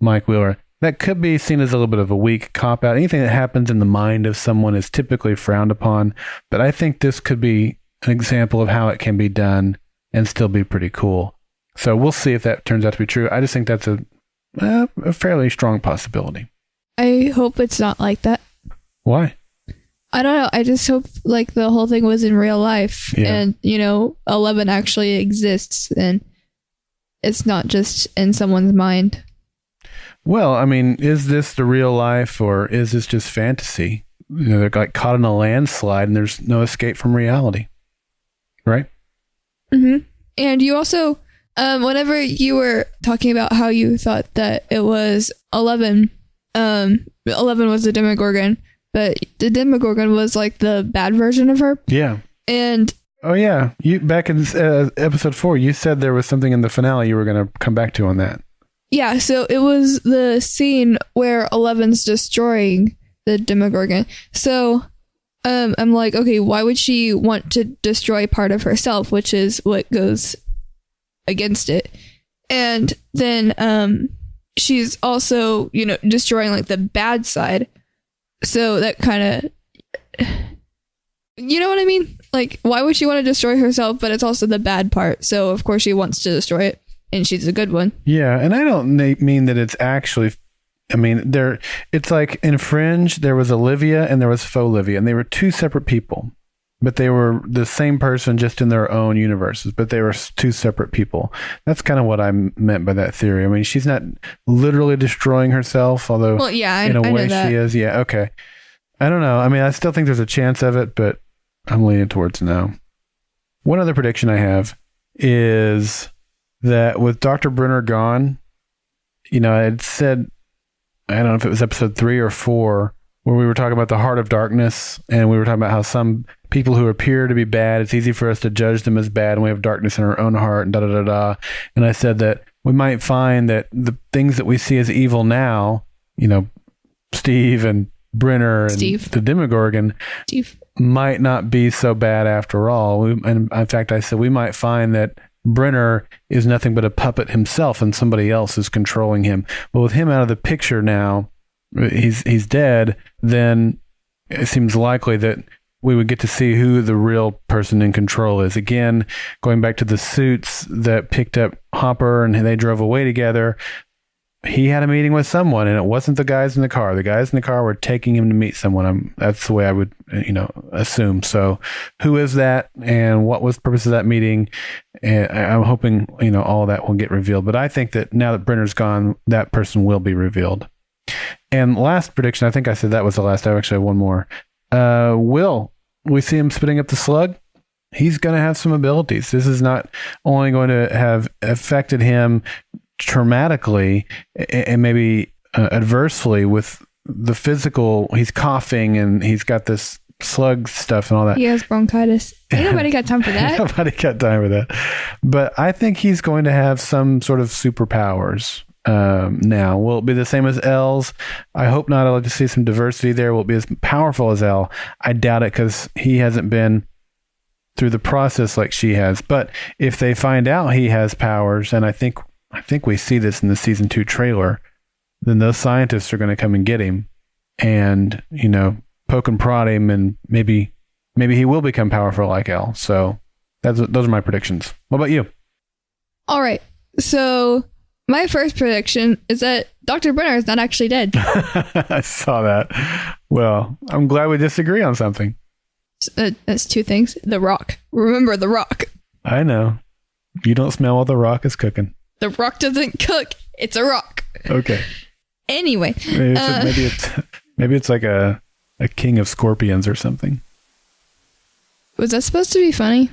Mike Wheeler. That could be seen as a little bit of a weak cop-out. Anything that happens in the mind of someone is typically frowned upon. But I think this could be an example of how it can be done and still be pretty cool. So we'll see if that turns out to be true. I just think that's a fairly strong possibility. I hope it's not like that. Why? I don't know. I just hope like the whole thing was in real life and, 11 actually exists and it's not just in someone's mind. Well, I mean, is this the real life or is this just fantasy? They're like caught in a landslide and there's no escape from reality. Right? Mm-hmm. And you also, whenever you were talking about how you thought that it was 11, 11 was the Demogorgon, but the Demogorgon was like the bad version of her. Yeah. And oh yeah, you back in episode 4, you said there was something in the finale you were going to come back to on that. Yeah, so it was the scene where 11's destroying the Demogorgon. So I'm like, okay, why would she want to destroy part of herself, which is what goes against it? And then she's also, destroying like the bad side. So that kind of, you know what I mean? Like, why would she want to destroy herself? But it's also the bad part. So of course she wants to destroy it. And she's a good one. Yeah, and I don't mean that it's actually... I mean, it's like in Fringe, there was Olivia and there was Faux Olivia, and they were two separate people. But they were the same person just in their own universes, but they were two separate people. That's kind of what I meant by that theory. I mean, she's not literally destroying herself, although in a way she is. Yeah, okay. I don't know. I mean, I still think there's a chance of it, but I'm leaning towards no. One other prediction I have is... that with Dr. Brenner gone, I had said, I don't know if it was episode 3 or 4, where we were talking about the heart of darkness, and we were talking about how some people who appear to be bad, it's easy for us to judge them as bad, and we have darkness in our own heart, and da-da-da-da. And I said that we might find that the things that we see as evil now, Steve and Brenner and the Demogorgon, might not be so bad after all. And in fact, I said we might find that Brenner is nothing but a puppet himself and somebody else is controlling him. But with him out of the picture now, he's dead, then it seems likely that we would get to see who the real person in control is. Again, going back to the suits that picked up Hopper and they drove away together, he had a meeting with someone and it wasn't the guys in the car. The guys in the car were taking him to meet someone. That's the way I would, assume. So who is that and what was the purpose of that meeting? And I'm hoping, all that will get revealed. But I think that now that Brenner's gone, that person will be revealed. And last prediction, I think I said that was the last. I actually have one more. Will we see him spitting up the slug? He's going to have some abilities. This is not only going to have affected him traumatically and maybe adversely with the physical. He's coughing and he's got this slug stuff and all that. He has bronchitis. Ain't nobody got time for that. Nobody got time for that. But I think he's going to have some sort of superpowers now. Will it be the same as Elle's? I hope not. I'd like to see some diversity there. Will it be as powerful as Elle? I doubt it because he hasn't been through the process like she has. But if they find out he has powers, and I think we see this in the season 2 trailer, then those scientists are going to come and get him and, poke and prod him, and maybe he will become powerful like Elle. So those are my predictions. What about you? All right. So my first prediction is that Dr. Brenner is not actually dead. I saw that. Well, I'm glad we disagree on something. That's 2 things. The Rock. Remember The Rock. I know. You don't smell what The Rock is cooking. The rock doesn't cook. It's a rock. Okay. Anyway. Maybe it's like a king of scorpions or something. Was that supposed to be funny?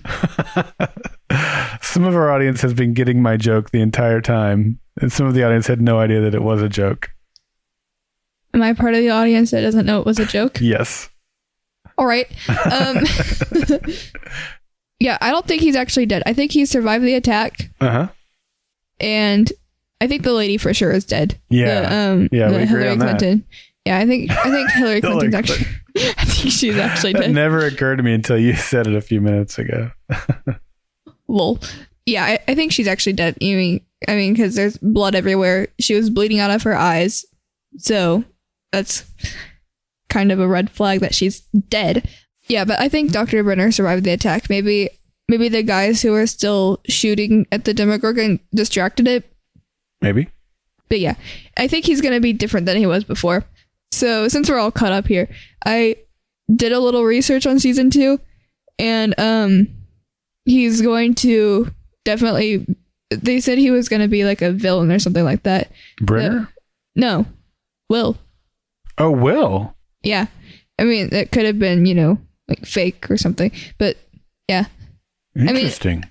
Some of our audience has been getting my joke the entire time, and some of the audience had no idea that it was a joke. Am I part of the audience that doesn't know it was a joke? Yes. All right. Yeah, I don't think he's actually dead. I think he survived the attack. Uh-huh. And I think the lady for sure is dead. Yeah. The we agree Hillary on Clinton. that. Yeah, I think Hillary Clinton's actually. I think she's actually That dead. never occurred to me until you said it a few minutes ago. Lol. Yeah, I think she's actually dead. I mean, because there's blood everywhere. She was bleeding out of her eyes, so that's kind of a red flag that she's dead. Yeah, but I think Dr. Brenner survived the attack. Maybe the guys who are still shooting at the demogorgon distracted it. Maybe. But yeah, I think he's going to be different than he was before. So since we're all caught up here, I did a little research on season 2, and he's going to definitely. They said he was going to be like a villain or something like that. Brenner? No, Will. Oh, Will. Yeah, I mean that could have been like fake or something, but yeah. Interesting.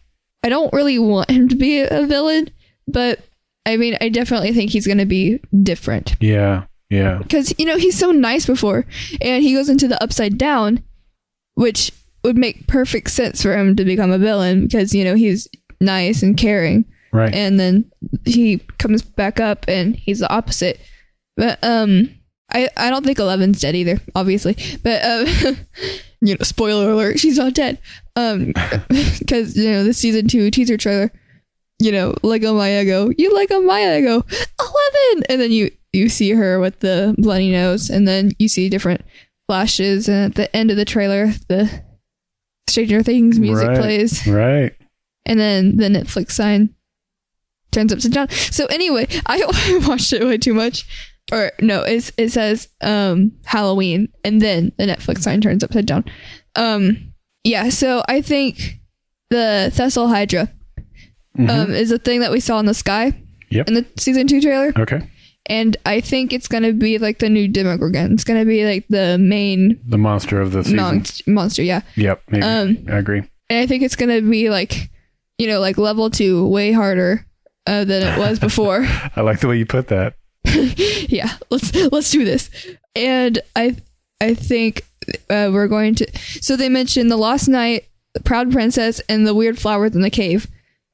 I don't really want him to be a villain, but I mean I definitely think he's going to be different. Yeah. Yeah. Because, he's so nice before, and he goes into the upside down, which would make perfect sense for him to become a villain because, he's nice and caring. Right. And then he comes back up and he's the opposite. But I don't think 11's dead either, obviously. But, spoiler alert, she's not dead. Because, the season 2 teaser trailer, Lego my ego, you Lego my ego, 11! And then you see her with the bloody nose, and then you see different flashes, and at the end of the trailer, the Stranger Things music plays. Right. And then the Netflix sign turns upside down. So anyway, I watched it way too much. Or no, it says Halloween, and then the Netflix sign turns upside down. Yeah, so I think the Thessal Hydra is a thing that we saw in the sky in the season 2 trailer. Okay. And I think it's going to be like the new demogorgon. It's going to be like the monster of the season. Monster, yeah. Yep, maybe. I agree. And I think it's going to be like, like level 2, way harder than it was before. I like the way you put that. Yeah, let's do this. And I think we're going to. So they mentioned the Lost Knight, the Proud Princess, and the weird flowers in the cave.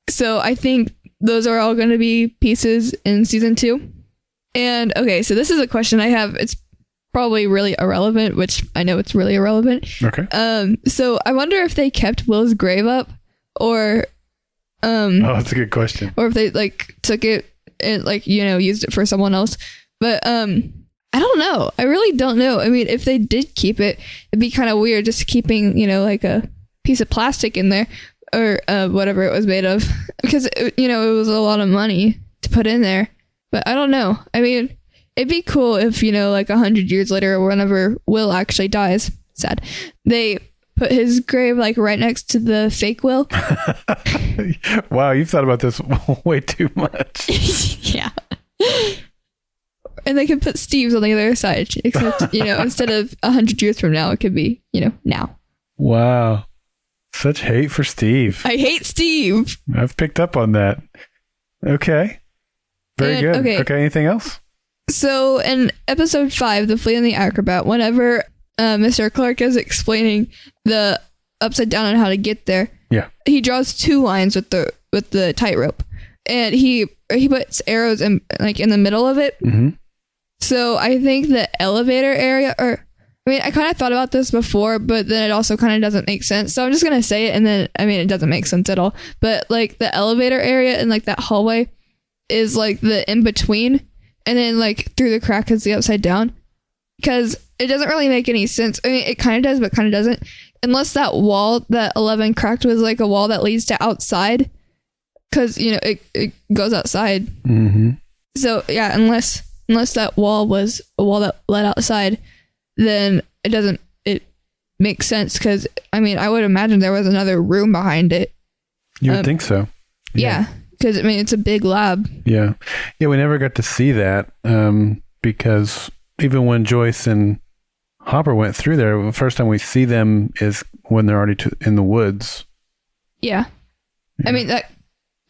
So I think those are all going to be pieces in season 2. And okay, so this is a question I have. It's probably really irrelevant, which I know it's really irrelevant. Okay. So I wonder if they kept Will's grave up, or oh, that's a good question. Or if they took it and used it for someone else. But I don't know. I really don't know. I mean, if they did keep it, it'd be kind of weird just keeping like a piece of plastic in there or whatever it was made of, because it was a lot of money to put in there. But I don't know. I mean, it'd be cool if 100 years later, or whenever Will actually dies, sad, they put his grave right next to the fake Will. Wow, you've thought about this way too much. Yeah. And they could put Steve's on the other side, except instead of 100 years from now, it could be now. Wow, such hate for Steve. I hate Steve. I've picked up on that. Okay, very good. Okay, anything else? So in episode 5, The Flea and the Acrobat, whenever Mr. Clark is explaining the upside down and how to get there, he draws 2 lines with the tightrope, and he puts arrows in in the middle of it. Mm-hmm. So I think the elevator area, I kind of thought about this before, but then it also kind of doesn't make sense. So I'm just gonna say it, and then it doesn't make sense at all. But the elevator area and that hallway is the in between, and then through the crack is the upside down, because it doesn't really make any sense. I mean, it kind of does, but kind of doesn't, unless that wall that 11 cracked was a wall that leads to outside, because it goes outside. Mm-hmm. So yeah, unless that wall was a wall that led outside, then it makes sense, because I would imagine there was another room behind it. You would think so. Yeah, because I mean it's a big lab. Yeah. We never got to see that because even when Joyce and Hopper went through there, the first time we see them is when they're already in the woods. Yeah. I mean, that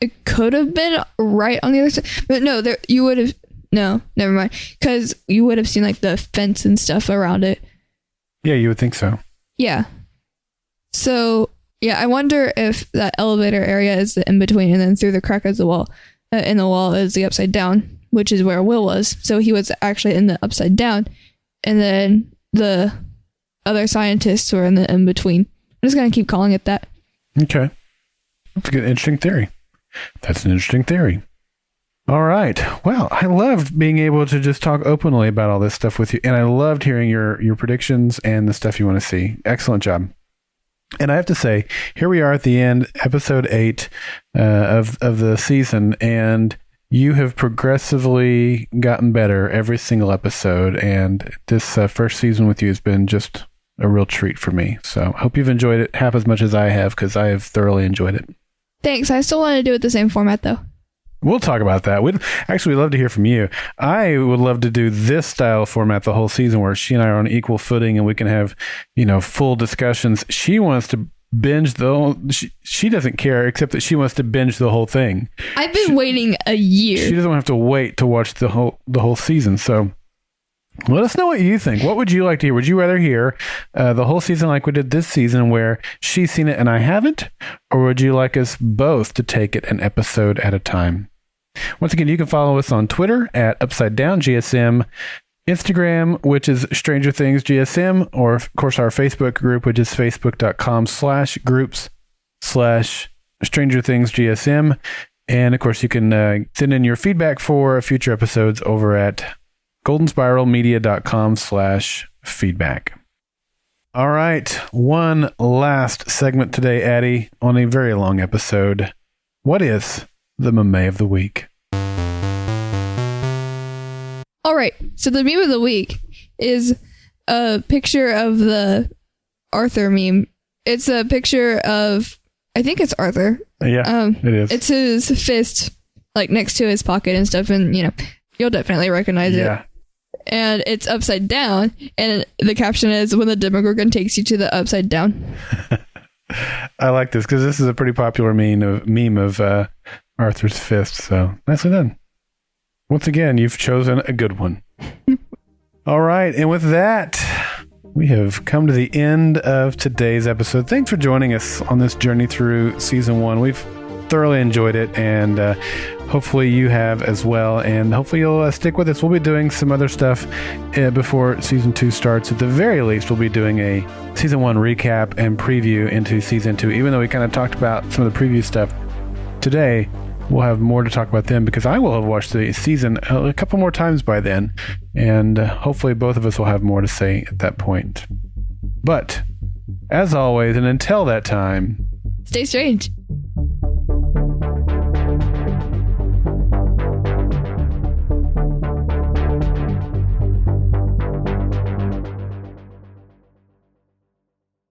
it could have been right on the other side, but no, you would have. No, never mind, because you would have seen like the fence and stuff around it. Yeah, you would think so. Yeah. So yeah, I wonder if that elevator area is the in between, and then through the crack of the wall, in the wall is the upside down, which is where Will was. So he was actually in the upside down, and then the other scientists were in the in between. I'm just gonna keep calling it that. Okay, that's a good, interesting theory. That's an interesting theory. All right. Well, I loved being able to just talk openly about all this stuff with you, and I loved hearing your predictions and the stuff you want to see. Excellent job. And I have to say, here we are at the end, episode 8 of the season, and you have progressively gotten better every single episode, and this first season with you has been just a real treat for me. So I hope you've enjoyed it half as much as I have, because I have thoroughly enjoyed it. Thanks. I still want to do it the same format, though. We'll talk about that. We'd love to hear from you. I would love to do this style format the whole season where she and I are on equal footing and we can have, full discussions. She wants to binge the whole, she doesn't care except that she wants to binge the whole thing. I've been waiting a year. She doesn't have to wait to watch the whole season. So let us know what you think. What would you like to hear? Would you rather hear the whole season like we did this season where she's seen it and I haven't? Or would you like us both to take it an episode at a time? Once again, you can follow us on Twitter at Upside Down GSM, Instagram, which is Stranger Things GSM, or of course our Facebook group, which is facebook.com/groups/Stranger Things GSM. And of course, you can send in your feedback for future episodes over at goldenspiralmedia.com/feedback. All right. One last segment today, Addie, on a very long episode. What is the meme of the week? All right. So the meme of the week is a picture of the Arthur meme. It's a picture of, I think it's Arthur. Yeah, it is. It's his fist like next to his pocket and stuff. And, you'll definitely recognize it. And it's upside down. And the caption is, when the demogorgon takes you to the upside down. I like this because this is a pretty popular meme of Arthur's fist. So nicely done. Once again, you've chosen a good one. All right. And with that, we have come to the end of today's episode. Thanks for joining us on this journey through season 1. We've thoroughly enjoyed it, and hopefully you have as well. And hopefully you'll stick with us. We'll be doing some other stuff before season 2 starts. At the very least, we'll be doing a season 1 recap and preview into season 2. Even though we kind of talked about some of the preview stuff today, we'll have more to talk about then, because I will have watched the season a couple more times by then, and hopefully both of us will have more to say at that point. But as always, and until that time, stay strange.